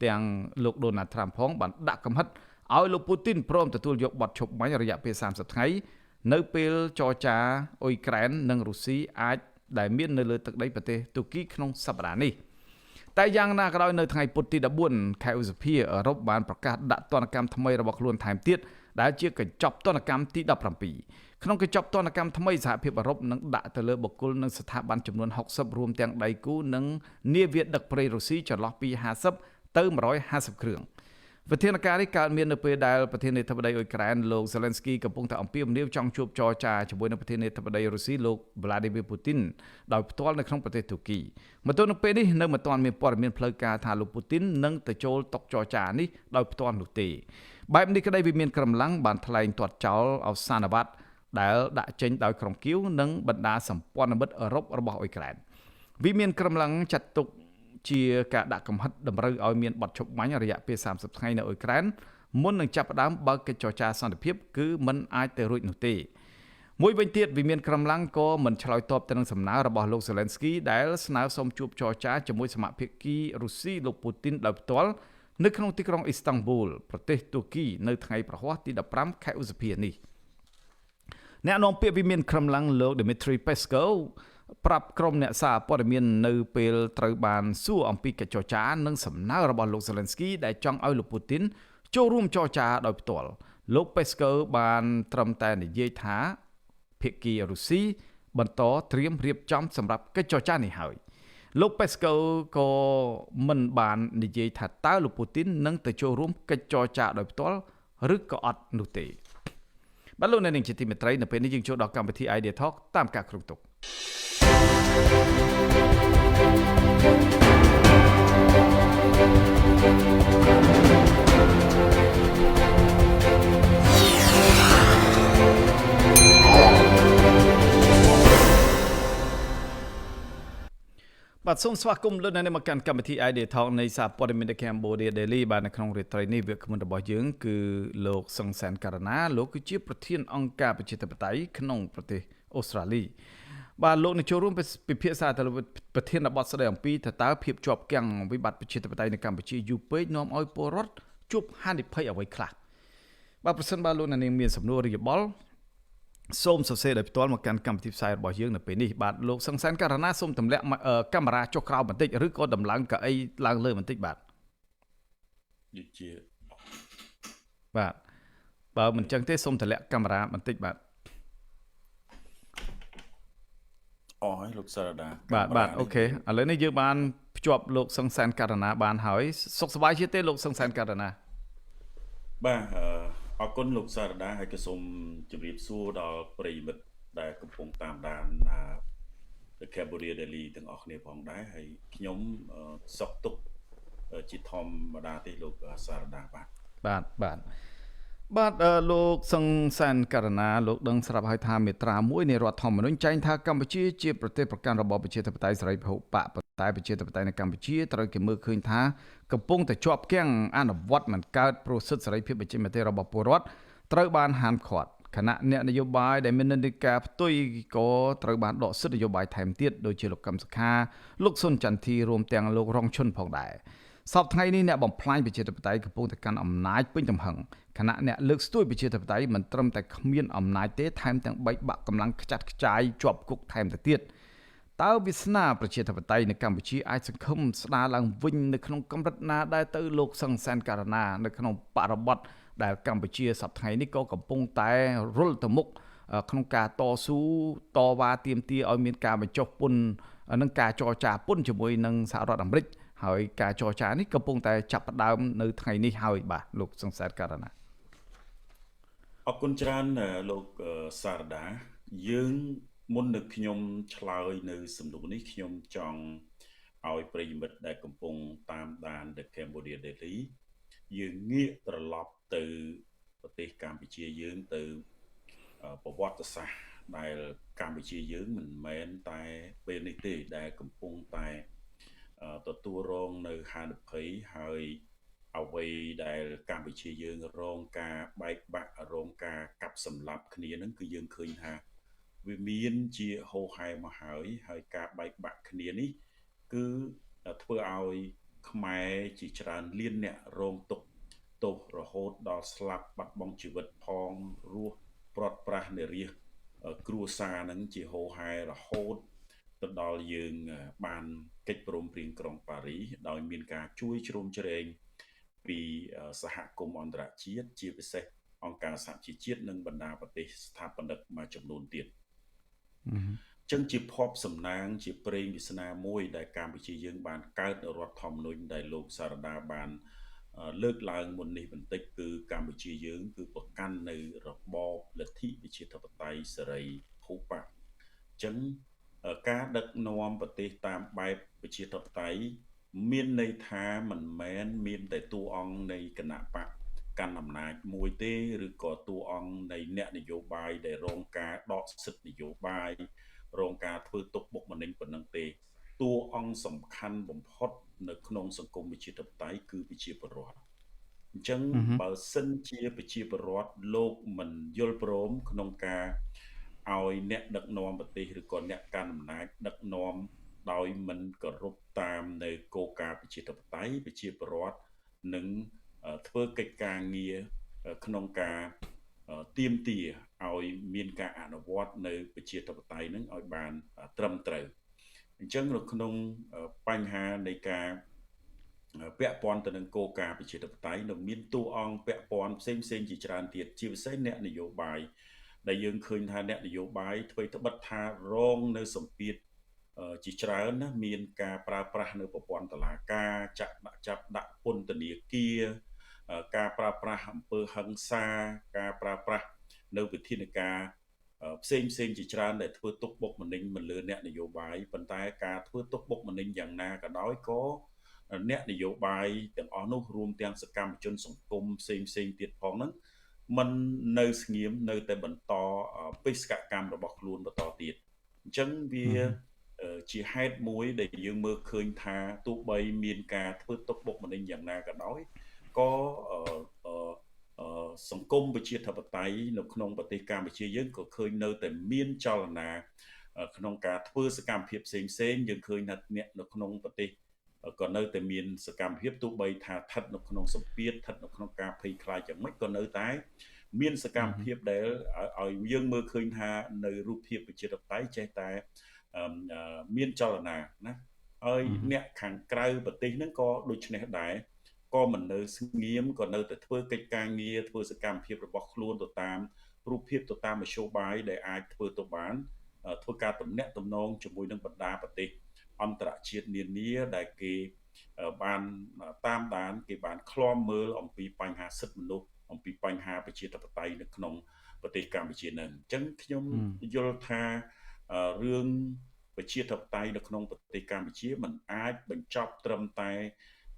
ទាំងលោក Donald Trump ផងបានដាក់កំហិតឲ្យលោកពូទីនព្រមទទួលយកបទឈប់បាញ់រយៈពេល30ថ្ងៃ នៅពេលចរចាអ៊ុយក្រែននិងរុស្ស៊ីអាចដែលមាននៅលើទឹកដីប្រទេសទូគីក្នុងសប្តាហ៍នេះតែយ៉ាងណាក៏ដោយនៅថ្ងៃពុធទី14ខែឧសភាអឺរ៉ុបបានប្រកាសដាក់ទណ្ឌកម្មថ្មីរបស់ខ្លួនថែមទៀតដែលជាកញ្ចប់ទណ្ឌកម្មទី17ក្នុងកញ្ចប់ទណ្ឌកម្មថ្មីសហភាពអឺរ៉ុបនឹងដាក់ទៅលើបុគ្គលនិងស្ថាប័នចំនួន60រួមទាំងដៃគូនិងនាវាដឹកប្រេងរុស្ស៊ីចន្លោះពី50ទៅ150គ្រឿងវិធានការនេះកើតមាននៅពេលដែលប្រធានាធិបតីអ៊ុយក្រែនលោក Zelensky កំពុងតែអំពាវនាវចង់ជួបចរចាជាមួយនឹងប្រធានាធិបតីរុស្ស៊ីលោក Vladimir Putin ដោយផ្ទាល់នៅក្នុងប្រទេសទូគីមកទល់នឹងពេលនេះនៅមិនទាន់មានព័ត៌មានផ្លូវការថាលោក Putin នឹងទៅចូលតុចរចានេះដោយផ្ទាល់នោះទេបែបនេះក្តីវិមានកម្លាំងបានថ្លែងទាត់ចោលអវសានវត្តដែលដាក់ចេញដោយក្រុងគៀវនិងបណ្ដាសម្ព័ន្ធមិត្តអឺរ៉ុបរបស់អ៊ុយក្រែនវិមានកម្លាំងចាត់ទុកជាការដាក់កំហិតតម្រូវឲ្យមានបទឈប់បាញ់រយៈពេល30ថ្ងៃនៅអ៊ុយក្រែនមុននឹងចាប់ផ្ដើមបើកកិច្ចចរចាសន្តិភាពគឺមិនអាចទៅរួចនោះទេមួយវិញទៀតវិមានកម្លាំងក៏មិនឆ្លើយតបទៅនឹងសំណើរបស់លោក Zelensky ដែលស្នើសុំជួបចរចាជាមួយសមាភាគីរុស្ស៊ីលោក Putin ដោយផ្ទាល់នៅក្នុងទីក្រុងអ៊ីស្តង់ប៊ូលប្រទេសទូគីនៅថ្ងៃប្រហ័សទី15ខែឧសភានេះអ្នកនាំពាក្យវិមានកម្លាំងលោក Dmitry Peskov ប្រាប់ក្រុមអ្នកសារព័ត៌មាននៅពេលត្រូវបានសួរអំពីកិច្ចចរចានិងសំណើរបស់លោក Zelensky ដែលចង់ឲ្យលោក Putin ចូលរួមចរចាដោយផ្ទាល់លោក Peskov បានត្រឹមតែនិយាយថាភាគីរុស្ស៊ីបន្តត្រៀមរៀបចំសម្រាប់កិច្ចចរចានេះហើយលោក Peskov ក៏មិនបាននិយាយថាតើលោក Putin នឹងទៅចូលរួមកិច្ចចរចាដោយផ្ទាល់ឬក៏អត់នោះទេបាទលោកអ្នកនាងជាទីមេត្រីនៅពេលនេះយើងចូលដល់កម្មវិធី Idea Talk តាមការគ្រោងទុកបាទសូមស្វាគមន៍លោកអ្នកនាងមកកាន់កម្មវិធី Idea Talk នៃសារព័ត៌មាន The Cambodia Daily បាទនៅក្នុងរាត្រីនេះវាគ្មិនរបស់យើងគឺលោកសង្សានករណាលោកគឺជាប្រធានអង្គការប្រជាធិបតេយ្យក្នុងប្រទេសអូស្ត្រាលីបាទលោកនឹងចូលរួមពិភាក្សាទៅលើប្រធានបទស្ដីអំពីតើភាពជាប់គាំងវិបត្តិប្រជាធិបតេយ្យនៅកម្ពុជាយូរពេកនាំឲ្យពលរដ្ឋជួបហានិភ័យអ្វីខ្លះបាទប្រសិនបើលោកអ្នកនាងមានសំណួរឬយោបល់សូមសរសេរដោយផ្ទាល់មកកាន់កម្មវិធីផ្សាយរបស់យើងនៅពេលនេះបាទលោកសង្សានករណាសូមទម្លាក់កាមេរ៉ាចុះក្រោមបន្តិចឬក៏ដំឡើងកៅអីឡើងលើបន្តិចបាទដូចជាបាទបើមិនចឹងទេសូមទម្លាក់កាមេរ៉ាបន្តិចបាទឲ្យលោកសារដាបាទអូខេឥឡូវនេះយើងបានភ្ជាប់លោកសង្សានករណាបានហើយសុខសប្បាយជាទេលោកសង្សានករណាបាទអរគុណលោកសារដាហើយក៏សូមជម្រាបសួរដល់ប្រិយមិត្តដែលកំពុងតាមដានThe Cambodia Daily ទាំងអស់គ្នាផងដែរហើយខ្ញុំសុខទុក្ខជាធម្មតាទេលោកសារដាបាទលោកសង្សានករណាលោកដឹងស្រាប់ហើយថាមាត្រា1នៃរដ្ឋធម្មនុញ្ញចែងថាកម្ពុជាជាប្រទេសប្រកាន់របបប្រជាធិបតេយ្យសេរីពហុបកប៉ុន្តែប្រជាធិបតេយ្យនៅកម្ពុជាត្រូវគេមើលឃើញថាកំពុងតែជាប់គាំងអនុវត្តមិនកើតប្រសិទ្ធសេរីភាពបញ្ចេញមតិរបស់ពលរដ្ឋត្រូវបានហាមឃាត់គណៈអ្នកនយោបាយដែលមាននិន្នាការផ្ទុយក៏ត្រូវបានដកសិទ្ធិនយោបាយថែមទៀតដូចជាលោកកឹមសុខាលោកសុនចន្ទធីរួមទាំងលោករងឈុនផងដែរសប្តាហ៍ថ្ងៃនេះអ្នកបំផ្លាញប្រជាធិបតេយ្យកំពុងតែកាន់អំណាចពេញទំហឹងគណៈអ្នកលើកស្ទួយប្រជាធិបតេយ្យមិនត្រឹមតែគ្មានអំណាចទេថែមទាំងបែកបាក់កម្លាំងខ្ចាត់ខ្ចាយជាប់គុកថែមទៅទៀតតើវាសនាប្រជាធិបតេយ្យនៅកម្ពុជាអាចសង្ឃឹមស្ដារឡើងវិញនៅក្នុងកម្រិតណាដែលទៅលោកសង្សានករណានៅក្នុងបរិបទដែលកម្ពុជាសប្តាហ៍ថ្ងៃនេះក៏កំពុងតែរុលទៅមុខក្នុងការតស៊ូតវ៉ាទាមទារឲ្យមានការបញ្ចុះពន្ធនិងការចរចាពន្ធជាមួយនឹងសហរដ្ឋអាមេរិកហើយការចរចានេះកំពុងតែចាប់ផ្ដើមនៅថ្ងៃនេះហើយបាទលោកសង្សានករណាអរគុណច្រើនលោកសារដាយើងមុននឹងខ្ញុំឆ្លើយនៅសំណួរនេះខ្ញុំចង់ឲ្យប្រិយមិត្តដែលកំពុងតាមដាន The Cambodia Daily យើងងាកត្រឡប់ទៅប្រទេសកម្ពុជាយើងទៅប្រវត្តិសាស្ត្រដែលកម្ពុជាយើងមិនមែនតែពេលនេះទេដែលកំពុងតែទទួលរងនៅហានិភ័យហើយអ្វីដែលកម្ពុជាយើងរងការបែកបាក់រងការកាប់សម្លាប់គ្នាហ្នឹងគឺយើងឃើញថាវាមានជាហូរហែមកហើយការបែកបាក់គ្នានេះគឺធ្វើឲ្យខ្មែរជាច្រើនលានអ្នករងទុក្ខទោសរហូតដល់ស្លាប់បាត់បង់ជីវិតផងរស់ ព្រាត់ប្រាសនៃរាជគ្រួសារហ្នឹងជាហូរហែរហូតទៅដល់យើងបានកិច្ចព្រមព្រៀងក្រុងប៉ារីសដោយមានការជួយជ្រោមជ្រែងពីសហគមន៍អន្តរជាតិជាពិសេសអង្គការសហជីវជាតិនិងបណ្ដាប្រទេសស្ថាបនិកមួយចំនួនទៀតចឹងជាភពសំណាងជាព្រេងវាសនាមួយដែលកម្ពុជាយើងបានកើតរដ្ឋធម្មនុញ្ញដែលលោកសារដាបានលើកឡើងមុននេះបន្តិចគឺកម្ពុជាយើងគឺប្រកាន់នៅរបបលទ្ធិប្រជាធិបតេយ្យសេរីភូប៉ាចឹងការដឹកនាំប្រទេសតាមបែបប្រជាធិបតេយ្យមានន័យថាមិនមែនមានតែតួអង្គនៃគណៈបកកាន់អំណាចមួយទេឬក៏តួអង្គនៃអ្នកនយោបាយដែលរងការដកសិទ្ធិនយោបាយរងការធ្វើទុកបុកម្នេញប៉ុណ្ណឹងទេតួអង្គសំខាន់បំផុតនៅក្នុងសង្គមប្រជាធិបតេយ្យគឺប្រជាពលរដ្ឋអញ្ចឹងបើសិនជាប្រជាពលរដ្ឋលោកមិនយល់ព្រមក្នុងការឲ្យអ្នកដឹកនាំប្រទេសឬក៏អ្នកកាន់អំណាចដឹកនាំដោយមិនគោរពតាមនៅគោលការណ៍ប្រជាធិបតេយ្យប្រជាពលរដ្ឋនឹងធ្វើកិច្ចការងារក្នុងការទាមទារឲ្យមានការអនុវត្តនៅប្រជាធិបតេយ្យនឹងឲ្យបានត្រឹមត្រូវអញ្ចឹងនៅក្នុងបញ្ហានៃការពាក់ព័ន្ធទៅនឹងគោលការណ៍ប្រជាធិបតេយ្យនឹងមានតួអង្គពាក់ព័ន្ធផ្សេងជាច្រើនទៀតជាពិសេសអ្នកនយោបាយដែលយើងឃើញថាអ្នកនយោបាយធ្វើត្បិតថារងនៅសម្ពាធជាច្រើនណាមានការប្រើប្រាស់នៅប្រព័ន្ធតុលាការចាប់ដាក់ពន្ធនាគារការប្រើប្រាស់អំពើហិង្សាការប្រើប្រាស់នៅវិធានការផ្សេងជាច្រើនដែលធ្វើទុកបុកម្នេញមកលើអ្នកនយោបាយប៉ុន្តែការធ្វើទុកបុកម្នេញយ៉ាងណាក៏ដោយក៏អ្នកនយោបាយទាំងអស់នោះរួមទាំងសកម្មជនសង្គមផ្សេងទៀតផងហ្នឹងมันនៅស្ងៀមនៅតែបន្តបេសកកម្មរបស់ខ្លួនបន្តទៀតអញ្ចឹងវាជាហេតុមួយដែលយើងមើលឃើញថាទោះបីមានការធ្វើទុកបុកម្នេញយ៉ាងណាក៏ដោយក៏សង្គមប្រជាធិបតេយ្យនៅក្នុងប្រទេសកម្ពុជាយើងក៏ឃើញនៅតែមានចលនាក្នុងការធ្វើសកម្មភាពផ្សេងយើងឃើញថាអ្នកនៅក្នុងប្រទេសក៏នៅតែមានសកម្មភាពទោះបីថាស្ថិតនៅក្នុងសម្ពាធស្ថិតនៅក្នុងការភ័យខ្លាចយ៉ាងម៉េចក៏នៅតែមានសកម្មភាពដែលឲ្យយើងមើលឃើញថានៅរូបភាពប្រជាធិបតេយ្យចេះតែមានចលនាណាហើយអ្នកខាងក្រៅប្រទេសហ្នឹងក៏ដូចនេះដែរក៏មិននៅស្ងៀមក៏នៅតែធ្វើកិច្ចការងារធ្វើសកម្មភាពរបស់ខ្លួនទៅតាមរូបភាពទៅតាមមធ្យោបាយដែលអាចធ្វើទៅបានធ្វើការទំនាក់ទំនងជាមួយនឹងបណ្ដាប្រទេសអន្តរជាតិនានាដែលគេបានតាមដានគេបានឃ្លាំមើលអំពីបញ្ហាសិទ្ធិមនុស្សអំពីបញ្ហាប្រជាធិបតេយ្យនៅក្នុងប្រទេសកម្ពុជានឹងអញ្ចឹងខ្ញុំយល់ថារឿងប្រជាធិបតេយ្យនៅក្នុងប្រទេសកម្ពុជាมันអាចបញ្ចប់ត្រឹមតែ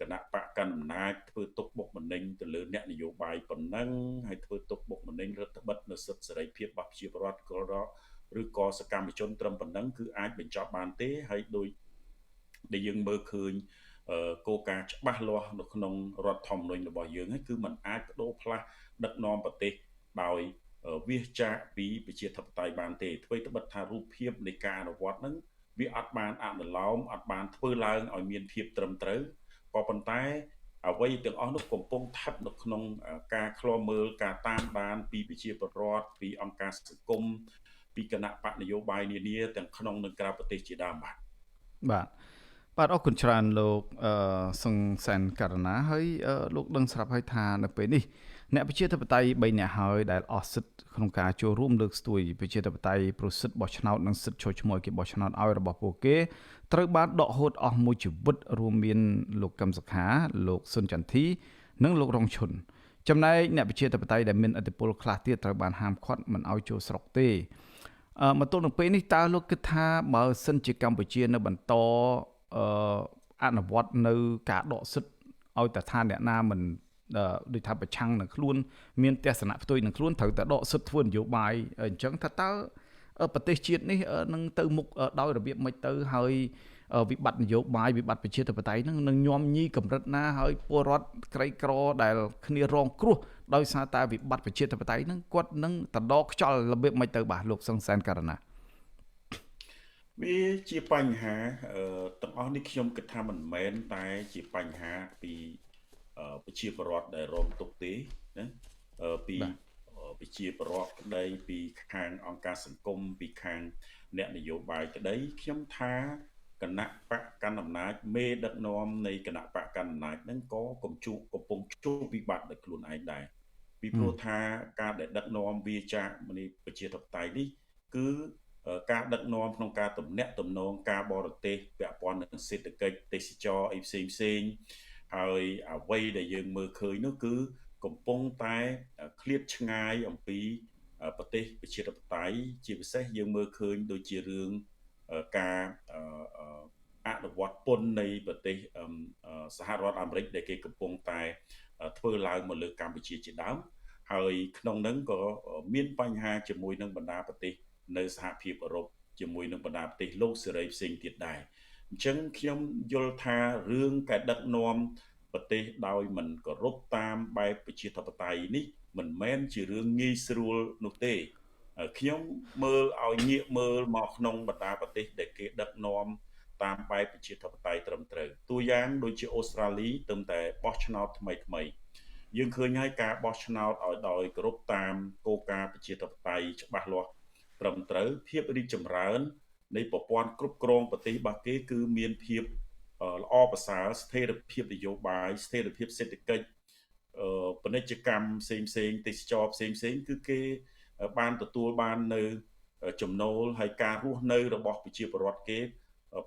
គណៈបកកណ្ដាលអំណាចធ្វើទុកបុកម្នេញទៅលើអ្នកនយោបាយប៉ុណ្ណឹងហើយធ្វើទុកបុកម្នេញរដ្ឋបិទនៅសិទ្ធិសេរីភាពរបស់ប្រជាពលរដ្ឋឬក៏សកម្មជនត្រឹមប៉ុណ្ណឹងគឺអាចបញ្ចប់បានទេហើយដោយដែលយើងមើលឃើញគោលការណ៍ច្បាស់លាស់នៅក្នុងរដ្ឋធម្មនុញ្ញរបស់យើងគឺมันអាចបដូរផ្លាស់ដឹកនាំប្រទេសដោយវាចាកពីប្រជាធិបតេយ្យបានទេធ្វើត្បិតថារូបភាពនៃការអនុវត្តហ្នឹងវាអត់បានអនុលោមអត់បានធ្វើឡើងឲ្យមានភាពត្រឹមត្រូវក៏ប៉ុន្តែអ្វីទាំងអស់នោះកំពុងស្ថិតនៅក្នុងការឃ្លាំមើលការតាមដានពីប្រជាពលរដ្ឋពីអង្គការសង្គមពីគណៈបកនយោបាយនានាទាំងក្នុងនិងក្រៅប្រទេសជាដើមបាទអរគុណច្រើនលោកសង្សានករណាហើយលោកដឹងស្រាប់ហើយថានៅពេលនេះអ្នកប្រជាធិបតេយ្យ3នាក់ហើយដែលអស់សិទ្ធិក្នុងការចូលរួមលើកស្ទួយប្រជាធិបតេយ្យប្រសិទ្ធបោះឆ្នោតនិងសិទ្ធិចូលឈ្មោះគេបោះឆ្នោតឲ្យរបស់ពួកគេត្រូវបានដកហូតអស់មួយជីវិតរួមមានលោកកឹមសុខាលោកសុនចន្ទធីនិងលោករងឈុនចំណែកអ្នកប្រជាធិបតេយ្យដែលមានឥទ្ធិពលខ្លះទៀតត្រូវបានហាមឃាត់មិនឲ្យចូលស្រុកទេមកទល់នឹងពេលនេះតើលោកគិតថាបើសិនជាកម្ពុជានៅបន្តអនុវត្តនៅការដកសិទ្ធិឲ្យតែថាអ្នកណាមិនដូចថាប្រឆាំងនឹងខ្លួនមានទស្សនៈផ្ទុយនឹងខ្លួនត្រូវតែដកសិទ្ធិធ្វើនយោបាយអញ្ចឹងថាតើប្រទេសជាតិនេះនឹងទៅមុខដោយរបៀបម៉េចទៅហើយវិបត្តិនយោបាយវិបត្តិប្រជាធិបតេយ្យនឹងញោមញីកម្រិតណាហើយពលរដ្ឋក្រីក្រដែលគ្នារងគ្រោះដោយសារតែវិបត្តិប្រជាធិបតេយ្យនឹងគាត់នឹងតដកខ្យល់របៀបម៉េចទៅបាទលោកសង្សានករណាវាជាបញ្ហាទាំងអស់នេះខ្ញុំគិតថាមិនមែនតែជាបញ្ហាពីប្រជាពលរដ្ឋដែលរងទុក្ខទេណាពី ប្រជាពលរដ្ឋក្តីពីខាងអង្គការសង្គមពីខាងអ្នកនយោបាយក្តីខ្ញុំថាគណៈបកកណ្ដាលអំណាចមេដឹកនាំនៃគណៈបកកណ្ដាលអំណាចហ្នឹងក៏កំពុងជួបវិបត្តិដោយខ្លួនឯងដែរពីព្រោះថាការដែលដឹកនាំវាចាកនៃប្រជាធិបតេយ្យនេះគឺការដឹកនាំក្នុងការទំនាក់ទំនងការបរទេសពាក់ព័ន្ធនឹងសេដ្ឋកិច្ចទេសចរអីផ្សេងហើយអ្វីដែលយើងមើលឃើញនោះគឺកំពុងតែឃ្លាតឆ្ងាយអំពីប្រទេសប្រជាធិបតេយ្យជាពិសេសយើងមើលឃើញដូចជារឿងការអនុវត្តពន្ធនៃប្រទេសសហរដ្ឋអាមេរិកដែលគេកំពុងតែធ្វើឡើងមកលើកម្ពុជាជាដើមហើយក្នុងនោះក៏មានបញ្ហាជាមួយនឹងបណ្ដាប្រទេសនៅសហភាពអឺរ៉ុបជាមួយនឹងបណ្ដាប្រទេសលោកសេរីផ្សេងទៀតដែរអញ្ចឹងខ្ញុំយល់ថារឿងការដឹកនាំប្រទេសដោយមិនគោរពតាមបែបប្រជាធិបតេយ្យនេះមិនមែនជារឿងងាយស្រួលនោះទេខ្ញុំមើលឲ្យងាកមើលមកក្នុងបណ្ដាប្រទេសដែលគេដឹកនាំតាមបែបប្រជាធិបតេយ្យត្រឹមត្រូវតួយ៉ាងដូចជាអូស្ត្រាលីទើបតែបោះឆ្នោតថ្មីយើងឃើញហើយការបោះឆ្នោតឲ្យដោយគោរពតាមគោលការណ៍ប្រជាធិបតេយ្យច្បាស់លាស់ត្រឹមត្រូវភាពរីកចម្រើននៃប្រព័ន្ធគ្រប់គ្រងប្រទេសរបស់គេគឺមានភាពល្អប្រសើរស្ថិរភាពនយោបាយស្ថិរភាពសេដ្ឋកិច្ចពាណិជ្ជកម្មផ្សេងទេសចរផ្សេងគឺគេបានទទួលបាននៅចំណូលហើយការរស់នៅរបស់ប្រជាពលរដ្ឋគេ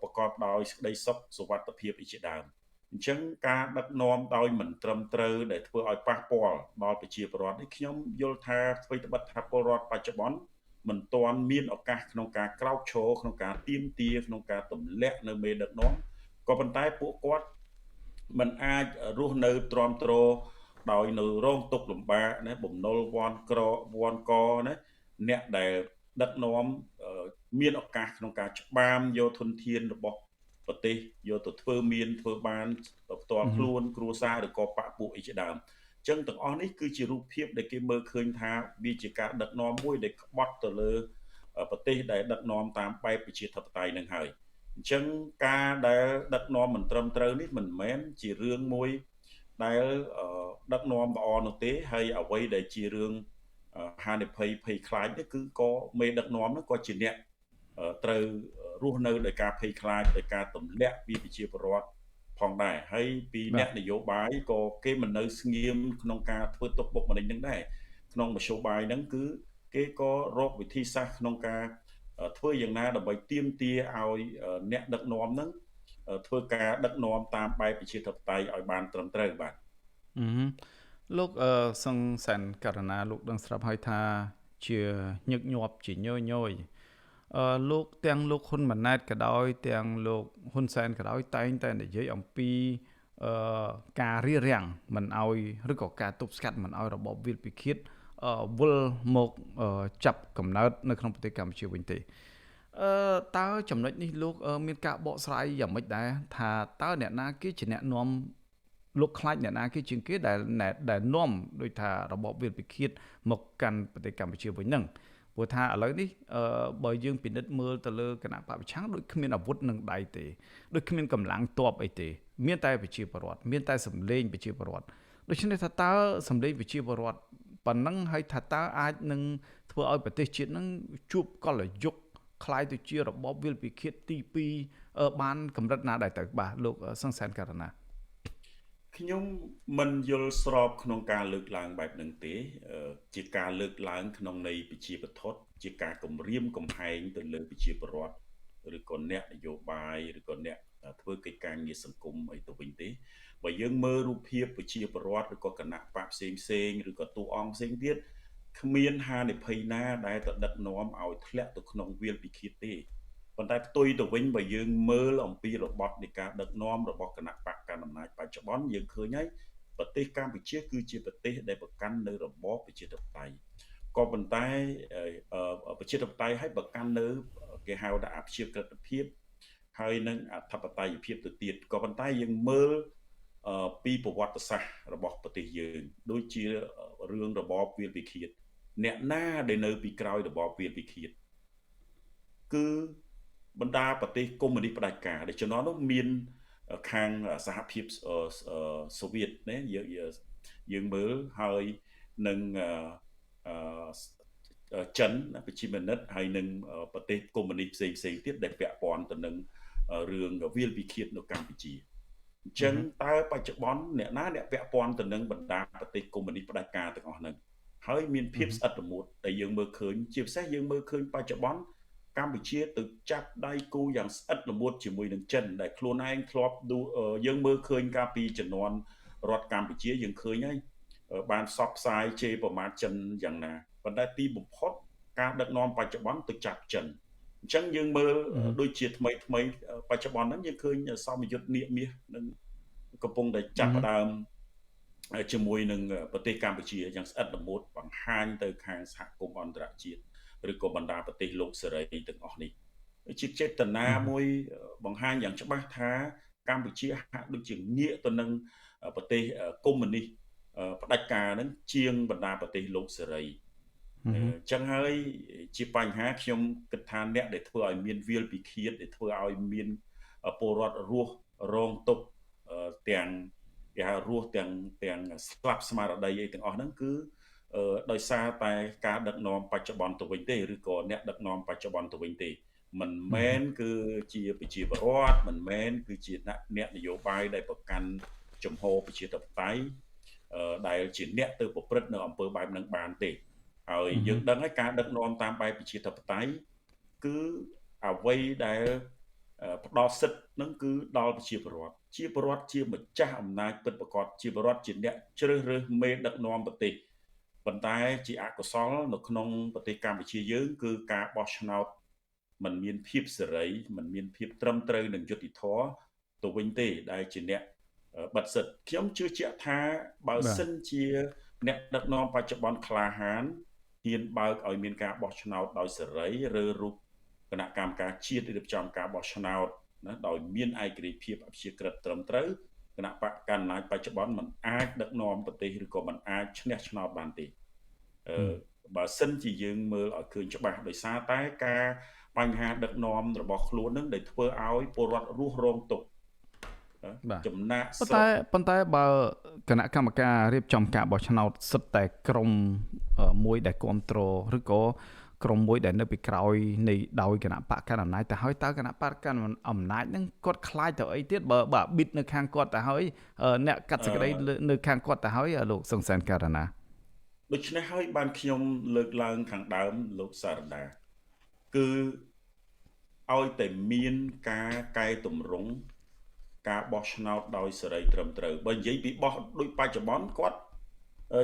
ប្រកបដោយសេចក្តីសុខសុវត្ថិភាពជាដើមអញ្ចឹងការដឹកនាំដោយមិនត្រឹមត្រូវដែលធ្វើឲ្យប៉ះពាល់ដល់ប្រជាពលរដ្ឋនេះខ្ញុំយល់ថាអ្វីត្បិតថាពលរដ្ឋបច្ចុប្បន្នមិនទាន់មានឱកាសក្នុងការក្រោកឈរក្នុងការទាមទារក្នុងការទម្លាក់នៅមេដឹកនាំក៏ប៉ុន្តែពួកគាត់មិនអាចរស់នៅទ្រាំទ្រដោយនៅរងទុក្ខលំបាកណាបំណុលវាន់កណាអ្នកដែលដឹកនាំមានឱកាសក្នុងការច្បាមយកធនធានរបស់ប្រទេសយកទៅធ្វើមានធ្វើបានផ្ទាល់ខ្លួនគ្រួសារឬក៏បពពួកអីជាដើមអញ្ចឹងទាំងអស់នេះគឺជារូបភាពដែលគេមើលឃើញថាវាជាការដឹកនាំមួយដែលក្បត់ទៅលើប្រទេសដែលដឹកនាំតាមបែបប្រជាធិបតេយ្យនឹងហើយអញ្ចឹងការដែលដឹកនាំមិនត្រឹមត្រូវនេះមិនមែនជារឿងមួយដែលដឹកនាំល្អនោះទេហើយអ្វីដែលជារឿងហានិភ័យភ័យខ្លាចនេះគឺក៏មេដឹកនាំនោះក៏ជាអ្នកត្រូវរស់នៅដោយការភ័យខ្លាចដោយការទម្លាក់ពីប្រជាពលរដ្ឋផងដែរហើយពីអ្នកនយោបាយក៏គេមិននៅស្ងៀមក្នុងការធ្វើទុកបុកម្នេញនឹងដែរក្នុងមធ្យោបាយហ្នឹងគឺគេក៏រកវិធីសាស្ត្រក្នុងការធ្វើយ៉ាងណាដើម្បីទាមទារឲ្យអ្នកដឹកនាំហ្នឹងធ្វើការដឹកនាំតាមបែបប្រជាធិបតេយ្យឲ្យបានត្រឹមត្រូវបាទលោកសង្សានករណាលោកដឹងស្រាប់ហើយថាជាញឹកញាប់ជាញយលោកទាំងលោកហ៊ុនម៉ាណែតក៏ដោយទាំងលោកហ៊ុនសែនក៏ដោយតែងតែនិយាយអំពីការរារាំងមិនឲ្យឬក៏ការទប់ស្កាត់មិនឲ្យរបបវិលពិឃាតវិលមកចាប់កំណើតនៅក្នុងប្រទេសកម្ពុជាវិញទេតើចំណុចនេះលោកមានការបកស្រាយយ៉ាងម៉េចដែរថាតើអ្នកណាគេជាអ្នកនាំលោកខ្លាចអ្នកណាគេជាងគេដែលនាំដោយថារបបវិលពិឃាតមកកាន់ប្រទេសកម្ពុជាវិញហ្នឹងព្រោះថាឥឡូវនេះបើយើងពិនិត្យមើលទៅលើគណៈបព្វប្រឆាំងដូចគ្មានអាវុធនឹងដៃទេដូចគ្មានកម្លាំងទ័ពអីទេមានតែប្រជាពលរដ្ឋមានតែសម្លេងប្រជាពលរដ្ឋដូច្នេះថាតើសម្លេងប្រជាពលរដ្ឋប៉ុណ្ណឹងហើយថាតើអាចនឹងធ្វើឲ្យប្រទេសជាតិនឹងជួបកលយុគคล้ายទៅជារបបវិលពិឃាតទី2បានកម្រិតណាដែរទៅបាទលោកសង្សានករណាខ្ញុំមិនយល់ស្របក្នុងការលើកឡើងបែបហ្នឹងទេជាការលើកឡើងក្នុងន័យប្រជាពធជាការគំរាមកំហែងទៅលើប្រជាពលរដ្ឋឬក៏អ្នកនយោបាយឬក៏អ្នកធ្វើកិច្ចការងារសង្គមអីទៅវិញទេបើយើងមើលរូបភាពប្រជាពលរដ្ឋឬក៏គណៈបកផ្សេងឬក៏តួអង្គផ្សេងទៀតគ្មានហានិភ័យណាដែលទៅដឹកនាំឲ្យធ្លាក់ទៅក្នុងវាលពិឃាតទេប៉ុន្តែផ្ទុយទៅវិញបើយើងមើលអំពីរបបនៃការដឹកនាំរបស់គណៈបកកណ្ដាលអំណាចបច្ចុប្បន្នយើងឃើញហើយប្រទេសកម្ពុជាគឺជាប្រទេសដែលប្រកាន់នៅរបបប្រជាធិបតេយ្យក៏ប៉ុន្តែប្រជាធិបតេយ្យឲ្យប្រកាន់នៅគេហៅថាអព្យាក្រឹតភាពហើយនឹងអធិបតេយ្យភាពទៅទៀតក៏ប៉ុន្តែយើងមើលពីប្រវត្តិសាស្ត្ររបស់ប្រទេសយើងដូចជារឿងរបបវាលពិឃាតអ្នកណាដែលនៅពីក្រោយរបបវាលពិឃាតគឺបណ្ដាប្រទេសកុម្មុយនីសផ្ដាច់ការដែលជំនាន់នោះមានខាងសហភាពសូវៀតណាយើងមើលហើយនឹង អឺចិនប្រជាមានិតហើយនឹងប្រទេសកុម្មុយនីសផ្សេងទៀតដែលពាក់ព័ន្ធទៅនឹងរឿងវាលពិឃាតនៅកម្ពុជាអញ្ចឹងតើបច្ចុប្បន្នអ្នកពាក់ព័ន្ធទៅនឹងបណ្ដាប្រទេសកុម្មុយនីសផ្ដាច់ការទាំងអស់ហ្នឹងហើយមានភាពស្អិតរមួតដែលយើងមើលឃើញជាពិសេសយើងមើលឃើញបច្ចុប្បន្នកម្ពុជាទៅចាប់ដៃគូយ៉ាងស្អិតរមួតជាមួយនឹងចិនដែលខ្លួនឯងធ្លាប់យើងមើលឃើញកាលពីជំនាន់រដ្ឋកម្ពុជាយើងឃើញហើយបានផ្សព្វផ្សាយជេរប្រមាថចិនយ៉ាងណាប៉ុន្តែទីបំផុតការដឹកនាំបច្ចុប្បន្នទៅចាប់ចិនអញ្ចឹងយើងមើលដូចជាថ្មីបច្ចុប្បន្នហ្នឹងយើងឃើញសមយុទ្ធនាគមាសនឹងកំពុងតែចាប់ផ្ដើមជាមួយនឹងប្រទេសកម្ពុជាយ៉ាងស្អិតរមួតបង្ហាញទៅខាងសហគមន៍អន្តរជាតិឬក៏បណ្ដាប្រទេសលោកសេរីទាំងអស់នេះជាចេតនាមួយបង្ហាញយ៉ាងច្បាស់ថាកម្ពុជាហាក់ដូចជាងាកទៅនឹងប្រទេសកុម្មុយនីសផ្ដាច់ការហ្នឹងជាងបណ្ដាប្រទេសលោកសេរីអញ្ចឹងហើយជាបញ្ហាខ្ញុំគិតថាអ្នកដែលធ្វើឲ្យមានវាលពិឃាតដែលធ្វើឲ្យមានពលរដ្ឋរស់រងទុក្ខទាំងគេហៅរស់ទាំងស្លាប់ស្មារតីអីទាំងអស់ហ្នឹងគឺដោយសារតែការដឹកនាំបច្ចុប្បន្នទៅវិញទេឬក៏អ្នកដឹកនាំបច្ចុប្បន្នទៅវិញទេមិនមែនគឺជាប្រជាពលរដ្ឋមិនមែនគឺជាអ្នកនយោបាយដែលប្រកាន់ជំហរប្រជាធិបតេយ្យដែលជាអ្នកទៅប្រព្រឹត្តនៅអំពើបែបហ្នឹងបានទេហើយយើងដឹងហើយការដឹកនាំតាមបែបប្រជាធិបតេយ្យគឺអ្វីដែលផ្ដោតសិទ្ធិនឹងគឺដល់ប្រជាពលរដ្ឋជាពលរដ្ឋជាម្ចាស់អំណាចពិតប្រាកដជាពលរដ្ឋជាអ្នកជ្រើសរើសមេដឹកនាំប្រទេសប៉ុន្តែជាអកុសលនៅក្នុងប្រទេសកម្ពុជាយើងគឺការបោះឆ្នោតมันមានភាពសេរីมันមានភាពត្រឹមត្រូវនិងយុត្តិធម៌ទៅវិញទេដែលជាអ្នកបិទសិទ្ធិខ្ញុំជឿជាក់ថាបើសិនជាអ្នកដឹកនាំបច្ចុប្បន្នក្លាហានហ៊ានបើកឲ្យមានការបោះឆ្នោតដោយសេរីឬរូបគណៈកម្មការជាតិរៀបចំការបោះឆ្នោតណាដោយមានឯករាជ្យភាពអព្យាក្រឹតត្រឹមត្រូវគណៈបកកណ្ដាលបច្ចុប្បន្នมันអាចដឹកនាំប្រទេសឬក៏มันអាចឈ្នះឆ្នោតបានទេបើសិនជាយើងមើលឲ្យឃើញច្បាស់ដោយសារតែការបញ្ហាដឹកនាំរបស់ខ្លួននឹងដែលធ្វើឲ្យពលរដ្ឋរស់រងទុក្ខចំណាក់ប៉ុន្តែបើគណៈកម្មការរៀបចំការបោះឆ្នោតសិតតែក្រុមមួយដែលគ្រប់គ្រងឬក៏ក្រុមមួយដែលនៅពីក្រោយនៃដោយគណៈបកកណ្ដាលអំណាចទៅហើយតើគណៈបកកណ្ដាលអំណាចហ្នឹងគាត់ខ្លាចទៅអីទៀតបើប៊ីតនៅខាងគាត់ទៅហើយអ្នកកាត់សេចក្តីនៅខាងគាត់ទៅហើយលោកសង្សានករណាដូច្នេះហើយបានខ្ញុំលើកឡើងខាងដើមលោកសារដាគឺឲ្យតែមានការកែតម្រង់ការបោះឆ្នោតដោយសេរីត្រឹមត្រូវបើនិយាយពីបោះដូចបច្ចុប្បន្នគាត់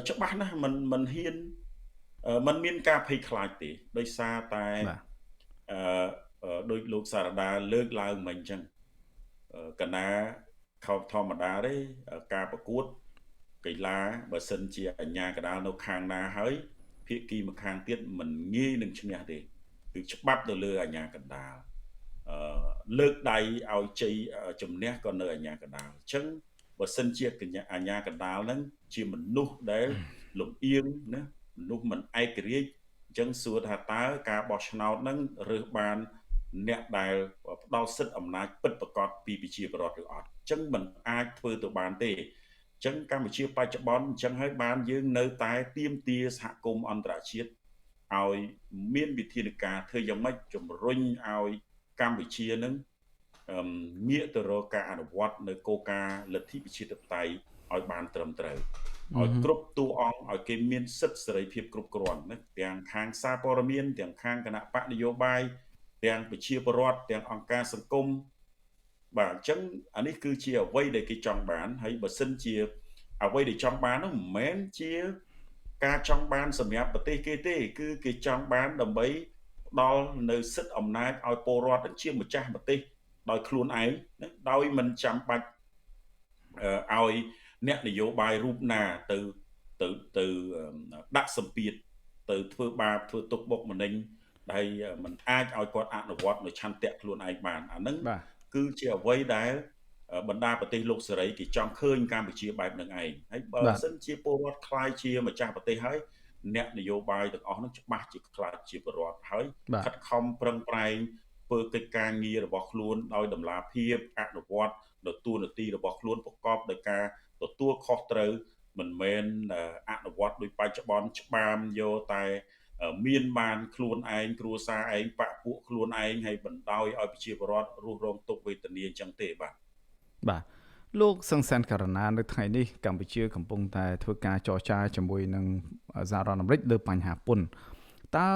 ច្បាស់ណាស់មិនហ៊ានมันមានការភ័យខ្លាចទេដោយសារតែដោយលោកសារដាលើកឡើងមកអញ្ចឹងកណាខោធម្មតាទេការប្រកួតកីឡាបើសិនជាអញ្ញាកដាលនៅខាងណាហើយភាគីម្ខាងទៀតមិនងាយនឹងឈ្នះទេគឺច្បាប់ទៅលើអញ្ញាកដាលលើកដៃឲ្យជ័យជំនះក៏នៅអញ្ញាកដាលអញ្ចឹងបើសិនជាអញ្ញាកដាលហ្នឹងជាមនុស្សដែលលំអៀងណាមនុស្សមិនឯករាជ្យអញ្ចឹងសួរថាតើការបោះឆ្នោតហ្នឹងរើសបានអ្នកដែលផ្ដោតសិទ្ធិអំណាចពិតប្រាកដពីប្រជាពលរដ្ឋឬអត់អញ្ចឹងមិនអាចធ្វើទៅបានទេអញ្ចឹងកម្ពុជាបច្ចុប្បន្នអញ្ចឹងហើយបានយើងនៅតែទាមទារសហគមន៍អន្តរជាតិឲ្យមានវិធានការធ្វើយ៉ាងម៉េចជំរុញឲ្យកម្ពុជានឹងងាកទៅរកការអនុវត្តនៅគោលការណ៍លទ្ធិប្រជាធិបតេយ្យឲ្យបានត្រឹមត្រូវឲ្យគ្រប់តួអង្គឲ្យគេមានសិទ្ធិសេរីភាពគ្រប់គ្រាន់ណាទាំងខាងសារព័ត៌មានទាំងខាងគណៈបកនយោបាយទាំងប្រជាពលរដ្ឋទាំងអង្គការសង្គមបាទអញ្ចឹងអានេះគឺជាអ្វីដែលគេចង់បានហើយបើសិនជាអ្វីដែលចង់បាននោះមិនមែនជាការចង់បានសម្រាប់ប្រទេសគេទេគឺគេចង់បានដើម្បីផ្ដល់នៅសិទ្ធិអំណាចឲ្យពលរដ្ឋជាម្ចាស់ប្រទេសដោយខ្លួនឯងណាដោយមិនចាំបាច់ឲ្យអ្នកនយោបាយរូបណាទៅដាក់សម្ពាធទៅធ្វើបាបធ្វើទុកបុកម្នេញដែលมันអាចឲ្យគាត់អនុវត្តនៅឆន្ទៈខ្លួនឯងបានអាហ្នឹងគឺជាអ្វីដែលបណ្ដាប្រទេសលោកសេរីគេចង់ឃើញកម្ពុជាបែបហ្នឹងឯងហើយបើសិនជាពលរដ្ឋខ្លាយជាម្ចាស់ប្រទេសហើយអ្នកនយោបាយទាំងអស់ហ្នឹងច្បាស់ជាខ្លាចជាពលរដ្ឋហើយខិតខំប្រឹងប្រែងធ្វើកិច្ចការងាររបស់ខ្លួនដោយតម្លាភាពអនុវត្តនៅតួនាទីរបស់ខ្លួនប្រកបដោយការទទួលខុសត្រូវ មិនមែនអនុវត្តដោយបច្ចុប្បន្នច្បាមយកតែមានបានខ្លួនឯងគ្រួសារឯងបពពួកខ្លួនឯងហើយបណ្ដោយឲ្យប្រជាពលរដ្ឋរស់រងទុក្ខវេទនាអញ្ចឹងទេបាទលោកសង្សានករណានៅថ្ងៃនេះកម្ពុជាកំពុងតែធ្វើការចរចាជាមួយនឹងសហរដ្ឋអាមេរិកលើបញ្ហាពន្ធតើ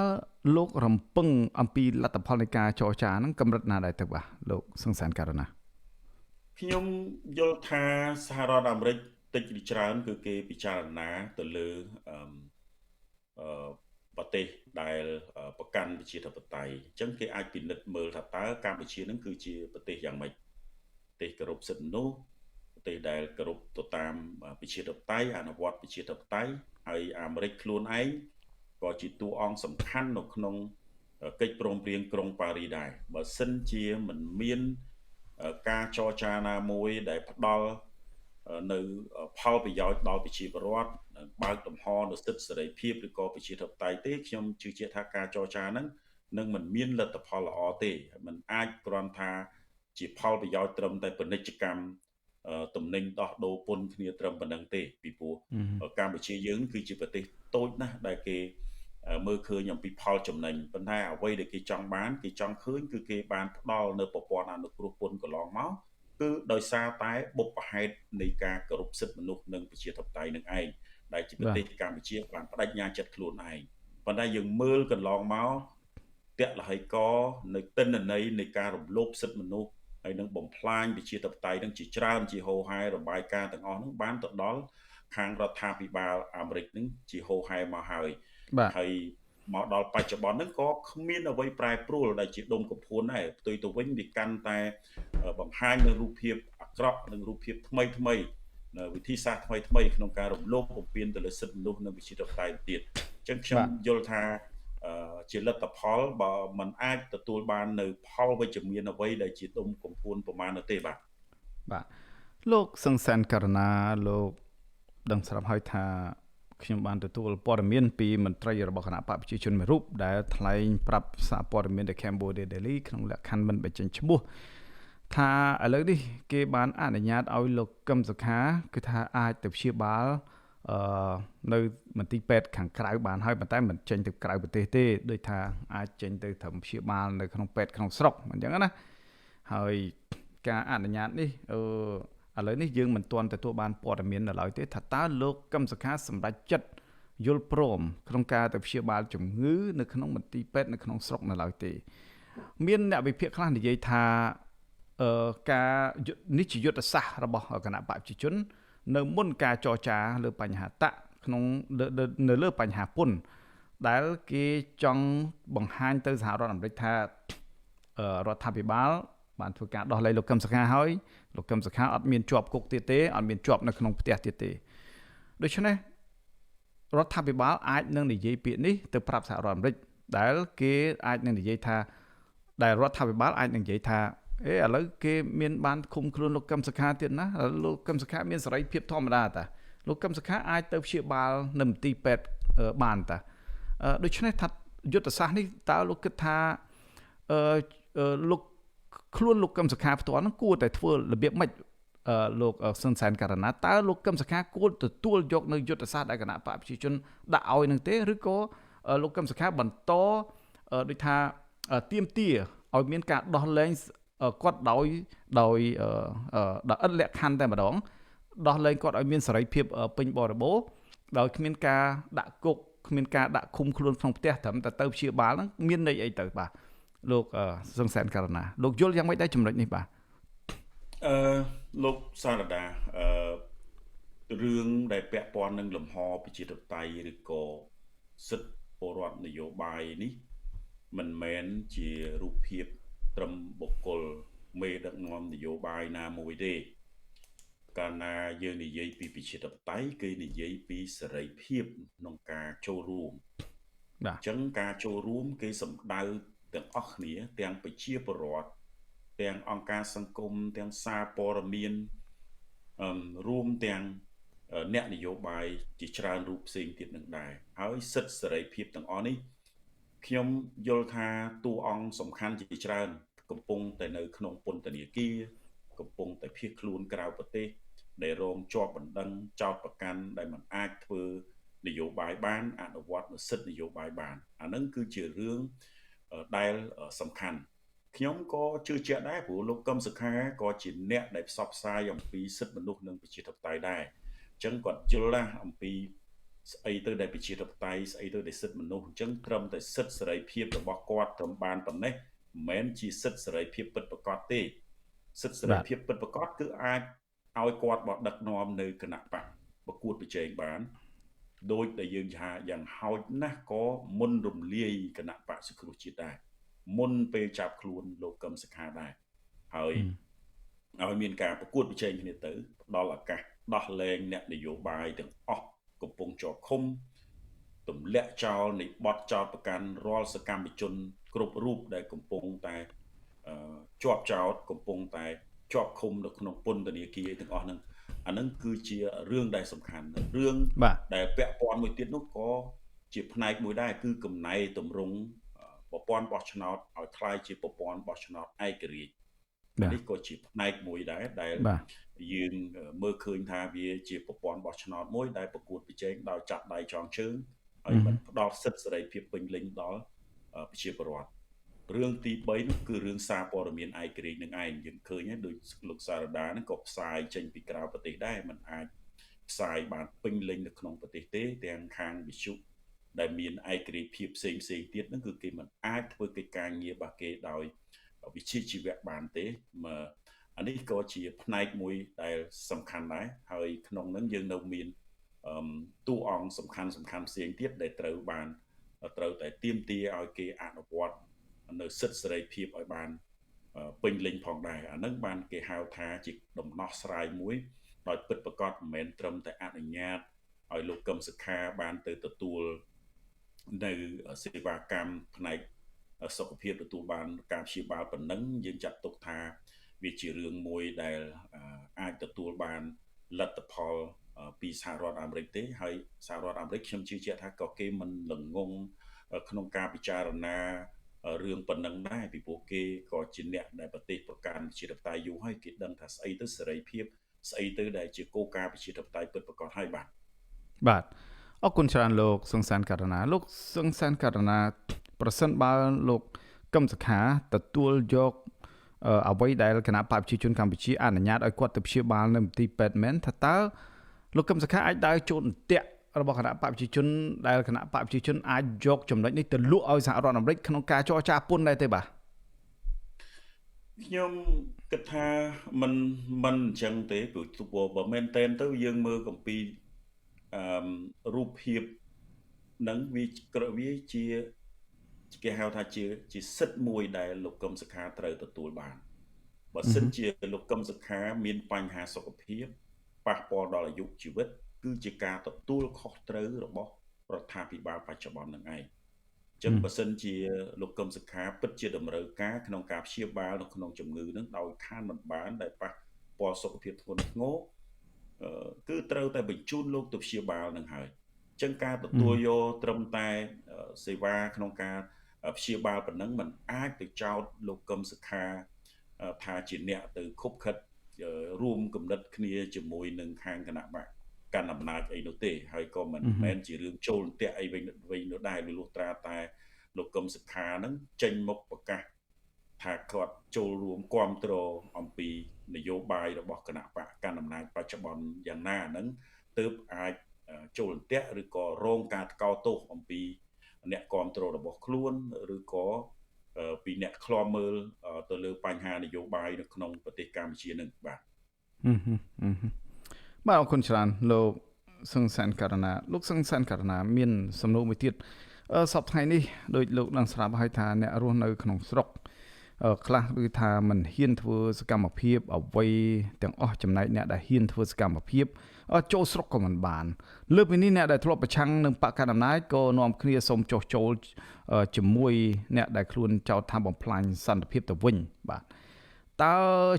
លោករំពឹងអំពីលទ្ធផលនៃការចរចាហ្នឹងកម្រិតណាដែរទៅបាទលោកសង្សានករណាខ្ញុំយល់ថាសហរដ្ឋអាមេរិកតិចឬច្រើនគឺគេពិចារណាទៅលើប្រទេសដែលប្រកាន់ប្រជាធិបតេយ្យអញ្ចឹងគេអាចពិនិត្យមើលថាតើកម្ពុជានឹងគឺជាប្រទេសយ៉ាងម៉េចប្រទេសគោរពសិទ្ធិមនុស្សប្រទេសដែលគោរពទៅតាមប្រជាធិបតេយ្យអនុវត្តប្រជាធិបតេយ្យហើយអាមេរិកខ្លួនឯងក៏ជាតួអង្គសំខាន់នៅក្នុងកិច្ចព្រមព្រៀងក្រុងប៉ារីដែរបើសិនជាមិនមានការចរចាណាមួយដែលផ្ដល់នៅផលប្រយោជន៍ដល់ប្រជាពលរដ្ឋបើកទំហរនៅសិទ្ធិសេរីភាពឬក៏ប្រជាធិបតេយ្យទេខ្ញុំជឿជាក់ថាការចរចាហ្នឹងនឹងមិនមានលទ្ធផលល្អទេมันអាចគ្រាន់ថាជាផលប្រយោជន៍ត្រឹមតែពាណិជ្ជកម្មទំនិញដោះដូរពន្ធគ្នាត្រឹមប៉ុណ្្នឹងទេពីព្រោះកម្ពុជាយើងគឺជាប្រទេសតូចណាស់ដែលគេមើលឃើញអំពីផលចំណេញប៉ុន្តែអ្វីដែលគេចង់បានគេចង់ឃើញគឺគេបានផ្ដល់នៅប្រព័ន្ធអនុគ្រោះពន្ធកន្លងមកគឺដោយសារតែបុព្វហេតុនៃការគោរពសិទ្ធិមនុស្សនិងប្រជាធិបតេយ្យនឹងឯងដែលជាប្រទេសកម្ពុជាបានបដិញ្ញាចិត្តខ្លួនឯងប៉ុន្តែយើងមើលកន្លងមកតាក់លហិកនៅទិន្នន័យនៃការរំលោភសិទ្ធិមនុស្សហើយនឹងបំផ្លាញប្រជាធិបតេយ្យនឹងជាច្រើនជាហូរហែរបាយការណ៍ទាំងអស់នោះបានទៅដល់ខាងរដ្ឋាភិបាលអាមេរិកនឹងជាហូរហែមកហើយហើយមកដល់បច្ចុប្បន្នហ្នឹងក៏គ្មានអ្វីប្រែប្រួលដែលជាដុំកំភួនដែរផ្ទុយទៅវិញវាកាន់តែបង្ហាញនៅរូបភាពអាក្រក់និងរូបភាពថ្មីថ្មីនៅវិធីសាស្ត្រថ្មីថ្មីក្នុងការរំលោភបំពានទៅលើសិទ្ធិមនុស្សនិងប្រជាធិបតេយ្យទៀតអញ្ចឹងខ្ញុំយល់ថាជាលទ្ធផលបើมันអាចទទួលបាននៅផលវិជ្ជមានអ្វីដែលជាដុំកំភួនប្រមាណនោះទេបាទលោកសង្សានករណាលោកដឹងស្រាប់ហើយថាខ្ញុំបានទទួលព័ត៌មានពីមន្ត្រីរបស់គណៈបកប្រជាជនមួយរូបដែលថ្លែងប្រាប់សារព័ត៌មាន The Cambodia Daily ក្នុងលក្ខខណ្ឌមិនបញ្ចេញឈ្មោះថាឥឡូវនេះគេបានអនុញ្ញាតឲ្យលោកកឹមសុខាគឺថាអាចទៅព្យាបាលនៅមន្ទីរពេទ្យខាងក្រៅបានហើយប៉ុន្តែមិនចេញទៅក្រៅប្រទេសទេដូចថាអាចចេញទៅត្រឹមព្យាបាលនៅក្នុងពេទ្យក្នុងស្រុកអញ្ចឹងណាហើយការអនុញ្ញាតនេះឥឡូវនេះយើងមិនទាន់ទទួលបានព័ត៌មាននៅឡើយទេថាតើលោកកឹមសុខាសម្រេចចិត្តយល់ព្រមក្នុងការទៅព្យាបាលជំងឺនៅក្នុងមន្ទីរពេទ្យនៅក្នុងស្រុកនៅឡើយទេមានអ្នកវិភាគខ្លះនិយាយថាការនេះជាយុទ្ធសាស្ត្ររបស់គណៈបព្វជិជននៅមុនការចរចាលើបញ្ហាតាក់ក្នុងនៅលើបញ្ហាពន្ធដែលគេចង់បង្ហាញទៅសហរដ្ឋអាមេរិកថារដ្ឋាភិបាលបានធ្វើការដោះលែងលោកកឹមសុខាហើយលោកកឹមសុខាអត់មានជាប់គុកទៀតទេអត់មានជាប់នៅក្នុងផ្ទះទៀតទេដូច្នេះរដ្ឋាភិបាលអាចនឹងនិយាយពាក្យនេះទៅប្រាប់សហរដ្ឋអាមេរិកដែលគេអាចនឹងនិយាយថាដែលរដ្ឋាភិបាលអាចនឹងនិយាយថាឥឡូវគេមានបានឃុំខ្លួនលោកកឹមសុខាទៀតណាលោកកឹមសុខាមានសេរីភាពធម្មតាតាលោកកឹមសុខាអាចទៅព្យាបាលនៅមន្ទីរពេទ្យបានតាដូច្នេះថាយុទ្ធសាស្ត្រនេះតើលោកគិតថាលោកខ្លួនលោកកឹមសុខាផ្ទាល់ហ្នឹងគួរតែធ្វើរបៀបម៉េចលោកសុនសែនករណាតើលោកកឹមសុខាគួរទទួលយកនៅយុទ្ធសាស្ត្រដែលគណៈបព្វជិជនដាក់ឲ្យនឹងទេឬក៏លោកកឹមសុខាបន្តដូចថាទាមទារឲ្យមានការដោះលែងគាត់ដោយឥតលក្ខខណ្ឌតែម្ដងដោះលែងគាត់ឲ្យមានសេរីភាពពេញបរិបូរណ៍ដោយគ្មានការដាក់គុកគ្មានការដាក់ឃុំខ្លួនក្នុងផ្ទះត្រឹមតែទៅព្យាបាលហ្នឹងមានន័យអីទៅបាទលោកសង្សានករណាលោកយល់យ៉ាងម៉េចដែរចំណុចនេះបាទលោកសារដារឿងដែលពាក់ព័ន្ធនឹងលំហប្រជាធិបតេយ្យឬក៏សិទ្ធិពលរដ្ឋនយោបាយនេះមិនមែនជារូបភាពត្រឹមបុគ្គលមេដឹកនាំនយោបាយណាមួយទេកាលណាយើងនិយាយពីប្រជាធិបតេយ្យគឺនិយាយពីសេរីភាពក្នុងការចូលរួមអញ្ចឹងការចូលរួមគេសំដៅទាំងអស់គ្នាទាំងប្រជាពលរដ្ឋទាំងអង្គការសង្គមទាំងសារព័ត៌មានរួមទាំងអ្នកនយោបាយជាច្រើនរូបផ្សេងទៀតនឹងដែរហើយសិទ្ធិសេរីភាពទាំងអស់នេះខ្ញុំយល់ថាតួអង្គសំខាន់ជាច្រើនកំពុងតែនៅក្នុងពន្ធនាគារកំពុងតែភៀសខ្លួនក្រៅប្រទេស ដែលរងជាប់បណ្ដឹងចោទប្រកាន់ដែលមិនអាចធ្វើនយោបាយបានអនុវត្តនូវសិទ្ធិនយោបាយបានអានឹងគឺជារឿងដែលសំខាន់ខ្ញុំក៏ជឿជាក់ដែរព្រោះលោកកឹមសុខាក៏ជាអ្នកដែលផ្សព្វផ្សាយអំពីសិទ្ធិមនុស្សនិងប្រជាធិបតេយ្យដែរអញ្ចឹងគាត់យល់ណាស់អំពីស្អីទៅដែលប្រជាធិបតេយ្យស្អីទៅដែលសិទ្ធិមនុស្សអញ្ចឹងត្រឹមតែសិទ្ធិសេរីភាពរបស់គាត់ត្រឹមបានប៉ុណ្ណេះមិនមែនជាសិទ្ធិសេរីភាពពិតប្រាកដទេសិទ្ធិសេរីភាពពិតប្រាកដគឺអាចឲ្យគាត់បដដឹកនាំនៅគណៈបកប្រកួតប្រជែងបានដោយដែលយើងថាយ៉ាងហោចណាស់ក៏មុនរំលាយគណៈបកសង្គ្រោះជាតិដែរមុនពេលចាប់ខ្លួនលោកកឹមសុខាដែរហើយឲ្យមានការប្រកួតប្រជែងគ្នាទៅផ្ដល់ឱកាសដោះលែងអ្នកនយោបាយទាំងអស់កំពុងជាប់ឃុំទម្លាក់ចោលនៃបទចោទប្រកាន់រាល់សកម្មជនគ្រប់រូបដែលកំពុងតែជាប់ចោទកំពុងតែជាប់ឃុំនៅក្នុងពន្ធនាគារទាំងអស់ហ្នឹងអានឹងគឺជារឿងដែលសំខាន់រឿងដែលពាក់ព័ន្ធមួយទៀតនោះក៏ជាផ្នែកមួយដែរគឺកំណែតម្រង់ប្រព័ន្ធបោះឆ្នោតឲ្យคล้ายជាប្រព័ន្ធបោះឆ្នោតឯករាជ្យនេះក៏ជាផ្នែកមួយដែរដែលយើងមើលឃើញថាវាជាប្រព័ន្ធបោះឆ្នោតមួយដែលប្រកួតប្រជែងដោយចាត់ដៃចងជើងហើយមិនផ្ដល់សិទ្ធិសេរីភាពពេញលេញដល់ប្រជាពលរដ្ឋរឿងទី3នោះគឺរឿងសារព័ត៌មានឯករាជ្យនឹងឯងយើងឃើញហើយដោយលោកសារដាហ្នឹងក៏ផ្សាយចេញពីក្រៅប្រទេសដែរมันអាចផ្សាយបានពេញលេញនៅក្នុងប្រទេសទេទាំងខាងវិទ្យុដែលមានឯករាជ្យភាពផ្សេងទៀតហ្នឹងគឺគេមិនអាចធ្វើកិច្ចការងាររបស់គេដោយវិជ្ជាជីវៈបានទេអានេះក៏ជាផ្នែកមួយដែលសំខាន់ដែរហើយក្នុងហ្នឹងយើងនៅមានតួអង្គសំខាន់ផ្សេងទៀតដែលត្រូវតែទាមទារឲ្យគេអនុវត្តនៅសិទ្ធិសេរីភាពឲ្យបានពេញលេញផងដែរអានឹងបានគេហៅថាជាដំណោះស្រាយមួយដោយពិតប្រាកដមិនមែនត្រឹមតែអនុញ្ញាតឲ្យលោកកឹមសុខាបានទៅទទួលនៅសេវាកម្មផ្នែកសុខភាពទទួលបានការព្យាបាលប៉ុណ្ណឹងយើងចាត់ទុកថាវាជារឿងមួយដែលអាចទទួលបានលទ្ធផលពីសហរដ្ឋអាមេរិកទេហើយសហរដ្ឋអាមេរិកខ្ញុំជឿជាក់ថាក៏គេមិនល្ងងក្នុងការពិចារណារឿងប៉ុណ្ណឹងដែរពីព្រោះគេក៏ជាអ្នកដែលប្រទេសប្រកាន់ប្រជាធិបតេយ្យយូរហើយគេដឹងថាស្អីទៅសេរីភាពស្អីទៅដែលជាគោលការណ៍ប្រជាធិបតេយ្យពិតប្រាកដហើយបាទអរគុណច្រើនលោកសង្សានករណាលោកសង្សានករណាប្រសិនបើលោកកឹមសុខាទទួលយកអ្វីដែលគណៈបព្វជិជនកម្ពុជាអនុញ្ញាតឲ្យគាត់ទៅព្យាបាលនៅមន្ទីរពេទ្យមែនថាតើលោកកឹមសុខាអាចដើរចូលអន្ទាក់របស់គណៈបព្វជិជនដែលគណៈបព្វជិជនអាចយកចំណុចនេះទៅលក់ឲ្យសហរដ្ឋអាមេរិកក្នុងការចរចាពន្ធដែរទេបាទខ្ញុំគិតថាមិនអញ្ចឹងទេព្រោះបើមែនតែនទៅយើងមើលអំពីរូបភាពនឹងវាជាគេហៅថាជាសិទ្ធិមួយដែលលោកកឹមសុខាត្រូវទទួលបានបើសិនជាលោកកឹមសុខាមានបញ្ហាសុខភាពប៉ះពាល់ដល់អាយុជីវិតគឺជាការទទួលខុសត្រូវរបស់រដ្ឋាភិបាលបច្ចុប្បន្ននឹងឯងចឹងបើសិនជាលោកកឹមសុខាពិតជាតម្រូវការក្នុងការព្យាបាលនៅក្នុងជំងឺនឹងដោយខានមិនបានដែលប៉ះពាល់សុខភាពធ្ងន់ធ្ងរគឺត្រូវតែបញ្ជូនលោកទៅព្យាបាលនឹងហើយចឹងការទទួលយកត្រឹមតែសេវាក្នុងការព្យាបាលប៉ុណ្ណឹងมันអាចទៅចោទលោកកឹមសុខាថាជាអ្នកទៅខុបខិតរួមគំនិតគ្នាជាមួយនឹងខាងគណៈបកកាន់អំណាចអីនោះទេហើយក៏មិនមែនជារឿងចូលន្ទាក់អីវិញនោះដែរលុះត្រាតែលោកកឹមសុខានឹងចេញមុខប្រកាសថាគាត់ចូលរួមគ្រប់គ្រងអំពីនយោបាយរបស់គណៈបកកាន់អំណាចបច្ចុប្បន្នយ៉ាងណាហ្នឹងទើបអាចចូលន្ទាក់ឬក៏រងការថ្កោលទោសអំពីអ្នកគ្រប់គ្រងរបស់ខ្លួនឬក៏ពីអ្នកឃ្លាំមើលទៅលើបញ្ហានយោបាយនៅក្នុងប្រទេសកម្ពុជានឹងបាទបាទអរគុណច្រើនលោកសង្សានករណាលោកសង្សានករណាមានសំណួរមួយទៀតសប្តាហ៍ថ្ងៃនេះដោយលោកនឹងស្រាប់ឲ្យថាអ្នករស់នៅក្នុងស្រុកខ្លះគឺថាមិនហ៊ានធ្វើសកម្មភាពអ្វីទាំងអស់ចំណែកអ្នកដែលហ៊ានធ្វើសកម្មភាពចូលស្រុកក៏មិនបានលើពីនេះអ្នកដែលធ្លាប់ប្រឆាំងនឹងបកកណ្ដាលអំណាចក៏នាំគ្នាសូមចុះចូលជាមួយអ្នកដែលខ្លួនចោទថាបំផ្លាញសន្តិភាពទៅវិញបាទតើ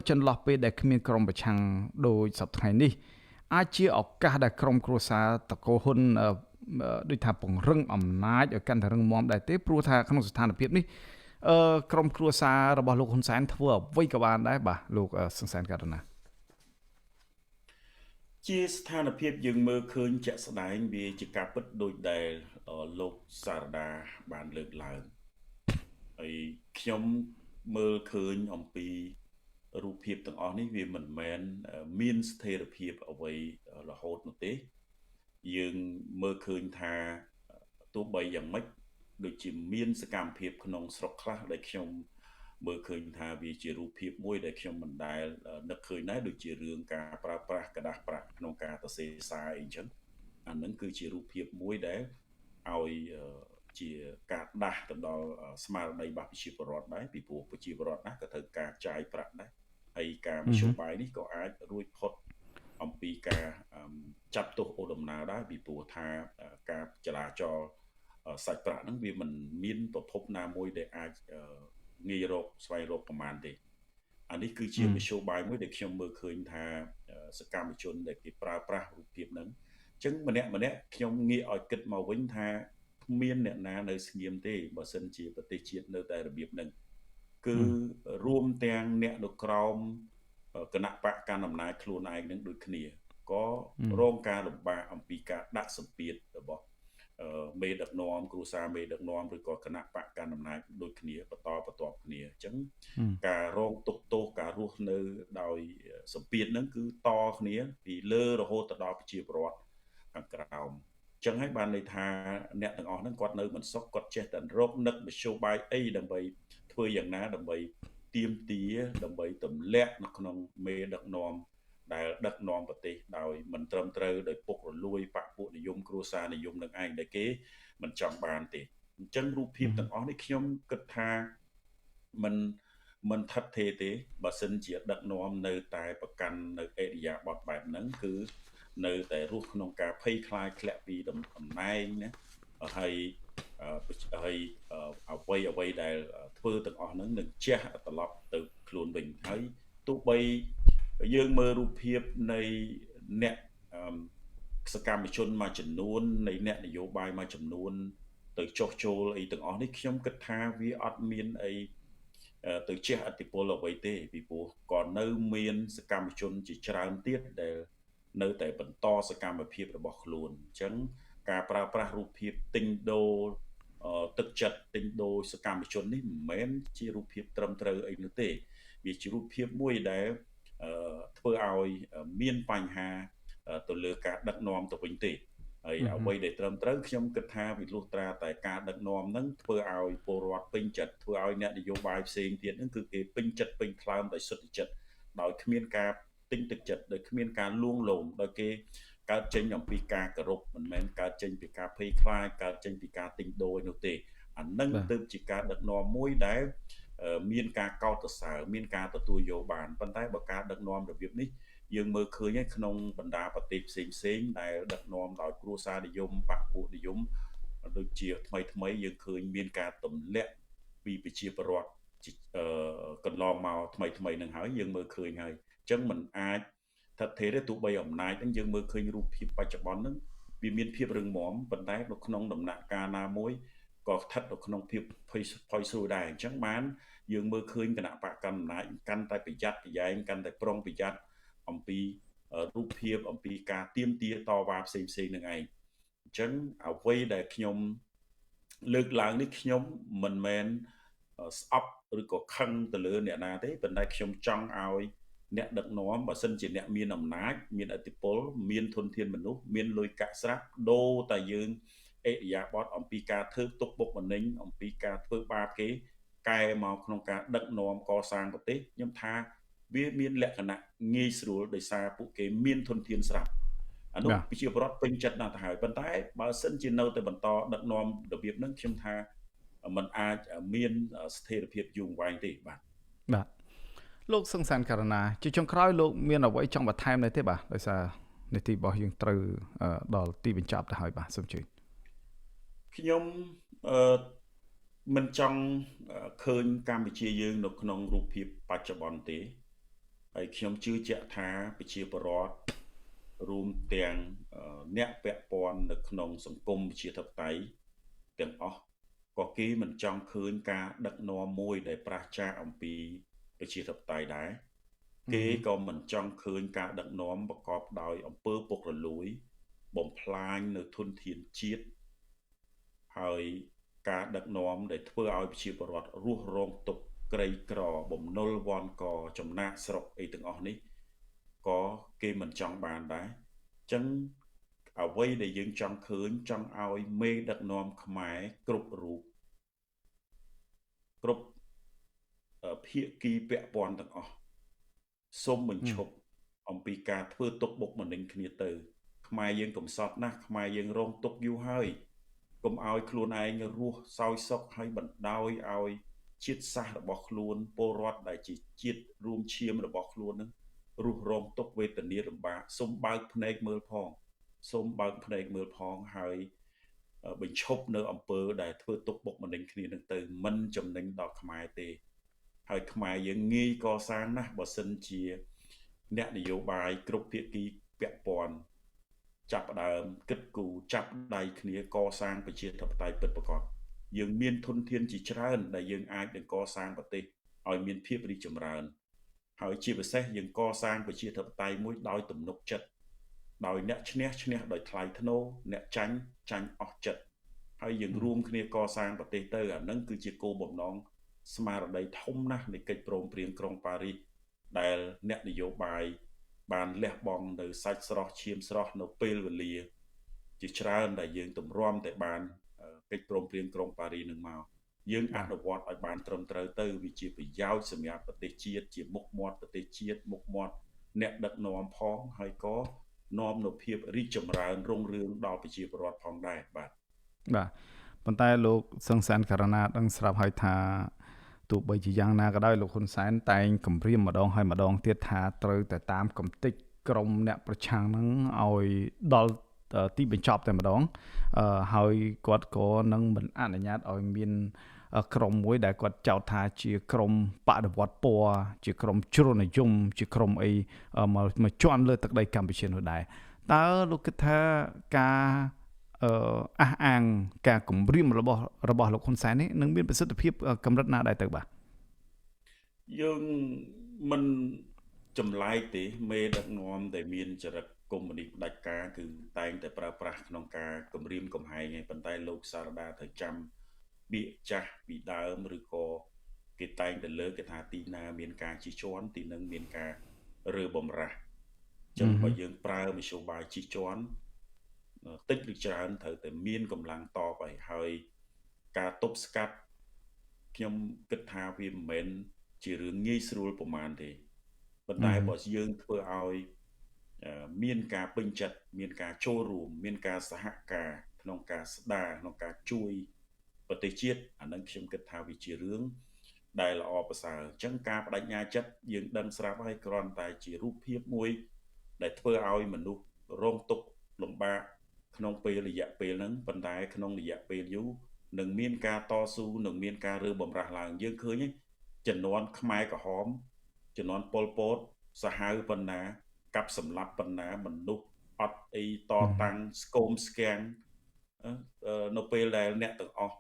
ចន្លោះពេលដែលគ្មានក្រុមប្រឆាំងដោយសប្តាហ៍ថ្ងៃនេះអាចជាឱកាសដែលក្រុមគ្រួសារតកូហ៊ុនដូចថាពង្រឹងអំណាចឲ្យកាន់តែរឹងមាំដែរទេព្រោះថាក្នុងស្ថានភាពនេះក្រុមគ្រួសាររបស់លោកហ៊ុនសែនធ្វើអ្វីក៏បានដែរបាទលោកសង្សានករណា ជាស្ថានភាពយើងមើលឃើញជាក់ស្ដែងវាជាការពិតដូចដែលលោកសារដាបានលើកឡើងហើយខ្ញុំមើលឃើញអំពីរូបភាពទាំងអស់នេះវាមិនមែនមានស្ថិរភាពអ្វីរហូតនោះទេយើងមើលឃើញថាទោះបីយ៉ាងម៉េចដូចជាមានសកម្មភាពក្នុងស្រុកខ្លះដែលខ្ញុំមើលឃើញថាវាជារូបភាពមួយដែលខ្ញុំមិនដែលនឹកឃើញដែរដូចជារឿងការប្រើប្រាស់กระดาษប្រាក់ក្នុងការទៅសេសារអីចឹងអានឹងគឺជារូបភាពមួយដែលឲ្យជាការដាស់ទៅដល់ស្មារតីរបស់ប្រជាពលរដ្ឋដែរពីព្រោះប្រជាពលរដ្ឋណាក៏ត្រូវការចាយប្រាក់ដែរហើយការមធ្យោបាយនេះក៏អាចរួចផុតអំពីការចាប់ទោសអូដំណើរដែរពីព្រោះថាការចរាចរសាច់ប្រាក់ហ្នឹងវាមិនមានប្រភពណាមួយដែលអាចងាយរកស្វែងរកប្រមាណទេអានេះគឺជាមធ្យោបាយមួយដែលខ្ញុំមើលឃើញថាសកម្មជនដែលគេប្រើប្រាស់រូបភាពហ្នឹងអញ្ចឹងម្នាក់ខ្ញុំងាកឲ្យគិតមកវិញថាគ្មានអ្នកណានៅស្ងៀមទេបើសិនជាប្រទេសជាតិនៅតែរបៀបហ្នឹងគឺរួមទាំងអ្នកនៅក្រោមគណៈបកកណ្ដាលអំណាចខ្លួនឯងនឹងដូចគ្នាក៏រងការលំបាកអំពីការដាក់សម្ពាធរបស់មេដឹកនាំគ្រួសារមេដឹកនាំឬក៏គណៈបកកណ្ដាលអំណាចដូចគ្នាបន្តបន្ទាប់គ្នាអញ្ចឹងការរងទុក្ខទោសការរស់នៅដោយសម្ពាធហ្នឹងគឺតគ្នាពីលើរហូតទៅដល់ប្រជាពលរដ្ឋខាងក្រោមចឹងហើយបានន័យថាអ្នកទាំងអស់ហ្នឹងគាត់នៅមិនសុខគាត់ចេះតែរកនឹកមធ្យោបាយអីដើម្បីធ្វើយ៉ាងណាដើម្បីទៀមទាដើម្បីទម្លាក់នៅក្នុងមេដឹកនាំដែលដឹកនាំប្រទេសដោយមិនត្រឹមត្រូវដោយពុករលួយបកពួកនិយមគ្រួសារនិយមនឹងឯងដែលគេមិនចង់បានទេអញ្ចឹងរូបភាពទាំងអស់នេះខ្ញុំគិតថាមិនថិតថេរទេបើសិនជាដឹកនាំនៅតែប្រកាន់នៅអេរិយាបថបែបហ្នឹងគឺនៅតែរស់ក្នុងការភ័យខ្លាចធ្លាក់ពីតំណែងណាហើយអ្វីដែលធ្វើទាំងអស់ហ្នឹងនឹងជះត្រឡប់ទៅខ្លួនវិញហើយទោះបីយើងមើលរូបភាពនៃអ្នកសកម្មជនមួយចំនួននៃអ្នកនយោបាយមួយចំនួនទៅចោះចូលអីទាំងអស់នេះខ្ញុំគិតថាវាអត់មានអីទៅជះឥទ្ធិពលអ្វីទេពីព្រោះក៏នៅមានសកម្មជនជាច្រើនទៀតដែលនៅតែបន្តសកម្មភាពរបស់ខ្លួនអញ្ចឹងការប្រើប្រាស់រូបភាពទិញដូរទឹកចិត្តទិញដូរសកម្មជននេះមិនមែនជារូបភាពត្រឹមត្រូវអីនោះទេវាជារូបភាពមួយដែលធ្វើឲ្យមានបញ្ហាទៅលើការដឹកនាំទៅវិញទេហើយអ្វីដែលត្រឹមត្រូវខ្ញុំគិតថាវាលុះត្រាតែការដឹកនាំហ្នឹងធ្វើឲ្យពលរដ្ឋពេញចិត្តធ្វើឲ្យអ្នកនយោបាយផ្សេងទៀតហ្នឹងគឺគេពេញចិត្តពេញថ្លើមដោយសុទ្ធចិត្តដោយគ្មានការទិញទឹកចិត្តដោយគ្មានការលួងលោមដោយគេកើតចេញអំពីការគោរពមិនមែនកើតចេញពីការភ័យខ្លាចកើតចេញពីការទិញដូរនោះទេអានឹងទើបជាការដឹកនាំមួយដែលមានការកោតសរសើរមានការទទួលយកបានប៉ុន្តែបើការដឹកនាំរបៀបនេះយើងមើលឃើញហើយក្នុងបណ្ដាប្រទេសផ្សេងដែលដឹកនាំដោយគ្រួសារនិយមបកពួកនិយមដូចជាថ្មីយើងឃើញមានការទម្លាក់ពីប្រជាពលរដ្ឋកន្លងមកថ្មីនឹងហើយយើងមើលឃើញហើយអញ្ចឹងมันអាចថិតថេរទេទោះបីអំណាចហ្នឹងយើងមើលឃើញរូបភាពបច្ចុប្បន្នហ្នឹងវាមានភាពរឹងមាំប៉ុន្តែនៅក្នុងដំណាក់កាលណាមួយក៏ស្ថិតនៅក្នុងភាពភ័យស្រួលដែរអញ្ចឹងបានយើងមើលឃើញគណៈបកកណ្ដាលអំណាចកាន់តែប្រយ័ត្នប្រយែងកាន់តែប្រុងប្រយ័ត្នអំពីរូបភាពអំពីការទៀមទាតវ៉ាផ្សេងនឹងឯងអញ្ចឹងអ្វីដែលខ្ញុំលើកឡើងនេះខ្ញុំមិនមែនស្អប់ឬក៏ខឹងទៅលើអ្នកណាទេប៉ុន្តែខ្ញុំចង់ឲ្យអ្នកដឹកនាំបើសិនជាអ្នកមានអំណាចមានឥទ្ធិពលមានធនធានមនុស្សមានលុយកាក់ស្រាប់ដូរតែយើងអេរិយាបថអំពីការធ្វើទុកបុកម្នេញអំពីការធ្វើបាបគេកែមកក្នុងការដឹកនាំកសាងប្រទេសខ្ញុំថាវាមានលក្ខណៈងាយស្រួលដោយសារពួកគេមានធនធានស្រាប់អានោះប្រជាពលរដ្ឋពេញចិត្តណាស់ទៅហើយប៉ុន្តែបើសិនជានៅតែបន្តដឹកនាំរបៀបហ្នឹងខ្ញុំថាมันអាចមានស្ថិរភាពយូរអង្វែងទេបាទលោកសង្សានករណាជាចុងក្រោយលោកមានអ្វីចង់បន្ថែមដែរទេបាទដោយសារនីតិរបស់យើងត្រូវដល់ទីបញ្ចប់ទៅហើយបាទសូមជឿខ្ញុំមិនចង់ឃើញកម្ពុជាយើងនៅក្នុងរូបភាពបច្ចុប្បន្នទេហើយខ្ញុំជឿជាក់ថាប្រជាពលរដ្ឋរួមទាំងអ្នកពាក់ព័ន្ធនៅក្នុងសង្គមប្រជាធិបតេយ្យទាំងអស់ក៏គេមិនចង់ឃើញការដឹកនាំមួយដែលប្រឆាំងអំពីប្រជាធិបតេយ្យដែរ គេក៏មិនចង់ឃើញការដឹកនាំប្រកបដោយអំពើពុករលួយបំផ្លាញនៅធនធានជាតិហើយការដឹកនាំដែលធ្វើឲ្យប្រជាពលរដ្ឋរស់រងទុក្ខក្រីក្របំណុលវ័នកចំណាក់ស្រុកអីទាំងអស់នេះក៏គេមិនចង់បានដែរអញ្ចឹងអ្វីដែលយើងចង់ឃើញចង់ឲ្យមេដឹកនាំខ្មែរគ្រប់រូបគ្រប់ភាគីពាក់ព័ន្ធទាំងអស់សូមបញ្ឈប់អំពីការធ្វើទុកបុកម្នេញគ្នាទៅខ្មែរយើងកំសត់ណាស់ខ្មែរយើងរងទុកយូរហើយកុំឲ្យខ្លួនឯងរស់សោយសុខហើយបណ្ដោយឲ្យជាតិសាសន៍របស់ខ្លួនពលរដ្ឋដែលជាជាតិរួមឈាមរបស់ខ្លួននឹងរស់រងទុកវេទនាលំបាកសូមបើកភ្នែកមើលផងសូមបើកភ្នែកមើលផងហើយបញ្ឈប់នៅអំពើដែលធ្វើទុកបុកម្នេញគ្នានឹងទៅមិនចំណេញដល់ខ្មែរទេហើយខ្មែរយើងងាយកសាងណាស់បើសិនជាអ្នកនយោបាយគ្រប់ភាគីពាក់ព័ន្ធចាប់ផ្ដើមគិតគូរចាប់ដៃគ្នាកសាងប្រជាធិបតេយ្យពិតប្រាកដយើងមានធនធានជាច្រើនដែលយើងអាចនឹងកសាងប្រទេសឲ្យមានភាពរីកចម្រើនហើយជាពិសេសយើងកសាងប្រជាធិបតេយ្យមួយដោយទំនុកចិត្តដោយអ្នកឈ្នះឈ្នះដោយថ្លៃថ្នូរអ្នកចាញ់ចាញ់អស់ចិត្តហើយយើងរួមគ្នាកសាងប្រទេសទៅអានឹងគឺជាគោលបំណងស្មារតីធំណាស់នៃកិច្ចព្រមព្រៀងក្រុងប៉ារីសដែលអ្នកនយោបាយបានលះបង់នៅសាច់ស្រស់ឈាមស្រស់នៅពេលវេលាជាច្រើនដែលយើងទម្រាំតែបានកិច្ចព្រមព្រៀងក្រុងប៉ារីសនឹងមកយើងអនុវត្តឲ្យបានត្រឹមត្រូវទៅវាជាប្រយោជន៍សម្រាប់ប្រទេសជាតិជាមុខមាត់ប្រទេសជាតិមុខមាត់អ្នកដឹកនាំផងហើយក៏នាំនូវភាពរីកចម្រើនរុងរឿងដល់ប្រជាពលរដ្ឋផងដែរបាទប៉ុន្តែលោកសង្សានករណាដឹងស្រាប់ហើយថាទោះបីជាយ៉ាងណាក៏ដោយលោកហ៊ុនសែនតែងគម្រាមម្ដងហើយម្ដងទៀតថាត្រូវតែតាមកំតិចក្រមអ្នកប្រឆាំងហ្នឹងឲ្យដល់ទីបញ្ចប់តែម្ដងហើយគាត់ក៏នឹងមិនអនុញ្ញាតឲ្យមានក្រមមួយដែលគាត់ចោទថាជាក្រមបដិវត្តពណ៌ជាក្រមជ្រុលនិយមជាក្រមអីមកជន់លើទឹកដីកម្ពុជានោះដែរតើលោកគិតថាការអះអាងការគម្រាមរបស់លោកហ៊ុនសែននេះនឹងមានប្រសិទ្ធភាពកម្រិតណាដែរទៅបាទយើងមិនចម្លែកទេមេដឹកនាំដែលមានចរិតកុម្មុយនីសផ្ដាច់ការគឺតែងតែប្រើប្រាស់ក្នុងការគម្រាមកំហែងឯប៉ុន្តែលោកសារដាត្រូវចាំពាក្យចាស់ពីដើមឬក៏គេតែងតែលើកគេថាទីណាមានការជិះជាន់ទីនឹងមានការរើបំរាស់ចឹងបើយើងប្រើមធ្យោបាយជិះជាន់តិចឬច្រើនត្រូវតែមានកម្លាំងតបហើយការទប់ស្កាត់ខ្ញុំគិតថាវាមិនមែនជារឿងងាយស្រួលប្រហែលទេប៉ុន្តែបើយើងធ្វើឲ្យមានការពេញចិត្តមានការចូលរួមមានការសហការក្នុងការស្ដារក្នុងការជួយប្រទេសជាតិអានឹងខ្ញុំគិតថាវាជារឿងដែលល្អប្រសើរអញ្ចឹងការបដិញ្ញាចិត្តយើងដឹងស្រាប់ហើយគ្រាន់តែជារូបភាពមួយដែលធ្វើឲ្យមនុស្សរងទុក្ខលំបាកក្នុងពេលរយៈពេលហ្នឹងប៉ុន្តែក្នុងរយៈពេលយូរនឹងមានការតស៊ូនឹងមានការរើបំរាស់ឡើងយើងឃើញចំនួនខ្មែរក្រហមចំនួនប៉ុលពតសាហាវប៉ុណ្ណាកាប់សម្លាប់ប៉ុណ្ណាមនុស្សអត់អីតតាំងស្គមស្គាំងនៅពេលដែលអ្នកទាំងអស់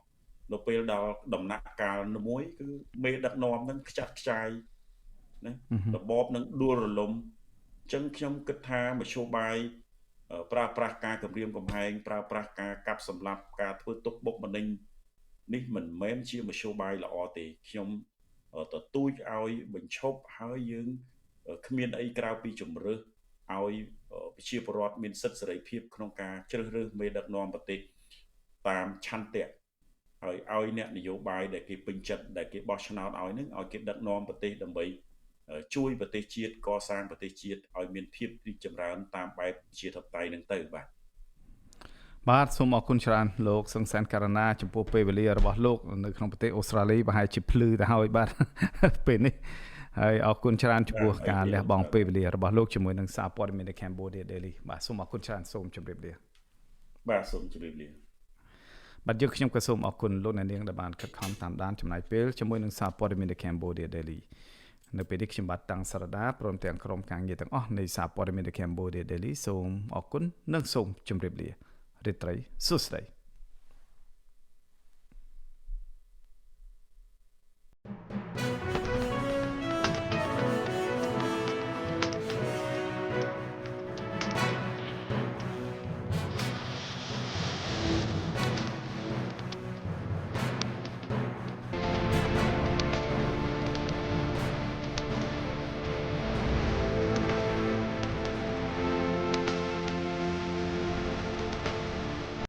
នៅពេលដល់ដំណាក់កាលមួយគឺមេដឹកនាំហ្នឹងខ្ចាត់ខ្ចាយណារបបនឹងដួលរលំអញ្ចឹងខ្ញុំគិតថាមធ្យោបាយប្រើប្រាស់ការគម្រាមកំហែងប្រើប្រាស់ការកាប់សម្លាប់ការធ្វើទុកបុកម្នេញនេះមិនមែនជាមធ្យោបាយល្អទេខ្ញុំទទូចឲ្យបញ្ឈប់ហើយយើងគ្មានអីក្រៅពីជំរើសឲ្យប្រជាពលរដ្ឋមានសិទ្ធិសេរីភាពក្នុងការជ្រើសរើសមេដឹកនាំប្រទេសតាមឆន្ទៈហើយឲ្យអ្នកនយោបាយដែលគេពេញចិត្តដែលគេបោះឆ្នោតឲ្យនឹងឲ្យគេដឹកនាំប្រទេសដើម្បីជួយប្រទេសជាតិកសាងប្រទេសជាតិឲ្យមានភាពរីកចម្រើនតាមបែបជាធិបតេយ្យនឹងទៅបាទសូមអរគុណច្រើនលោកសង្សានករណាចំពោះពេលវេលារបស់លោកនៅក្នុងប្រទេសអូស្ត្រាលីប្រហែលជាភ្លឺទៅហើយបាទពេលនេះហើយអរគុណច្រើនចំពោះការលះបង់ពេលវេលារបស់លោកជាមួយនឹងសារព័ត៌មាន Cambodia Daily បាទសូមអរគុណច្រើនសូមជម្រាបលាបាទសូមជម្រាបលាបាទយើងខ្ញុំក៏សូមអរគុណលោកអ្នកនាងដែលបានខិតខំតាមដានចំណាយពេលជាមួយនឹងសារព័ត៌មាន Cambodia Daily នៅពេលនេះខ្ញុំបាទតាំងសារដាព្រមទាំងក្រុមការងារទាំងអស់នៃសារព័ត៌មាន Cambodia Daily សូមអរគុណនិងសូមជម្រាបលារាត្រីសួស្តី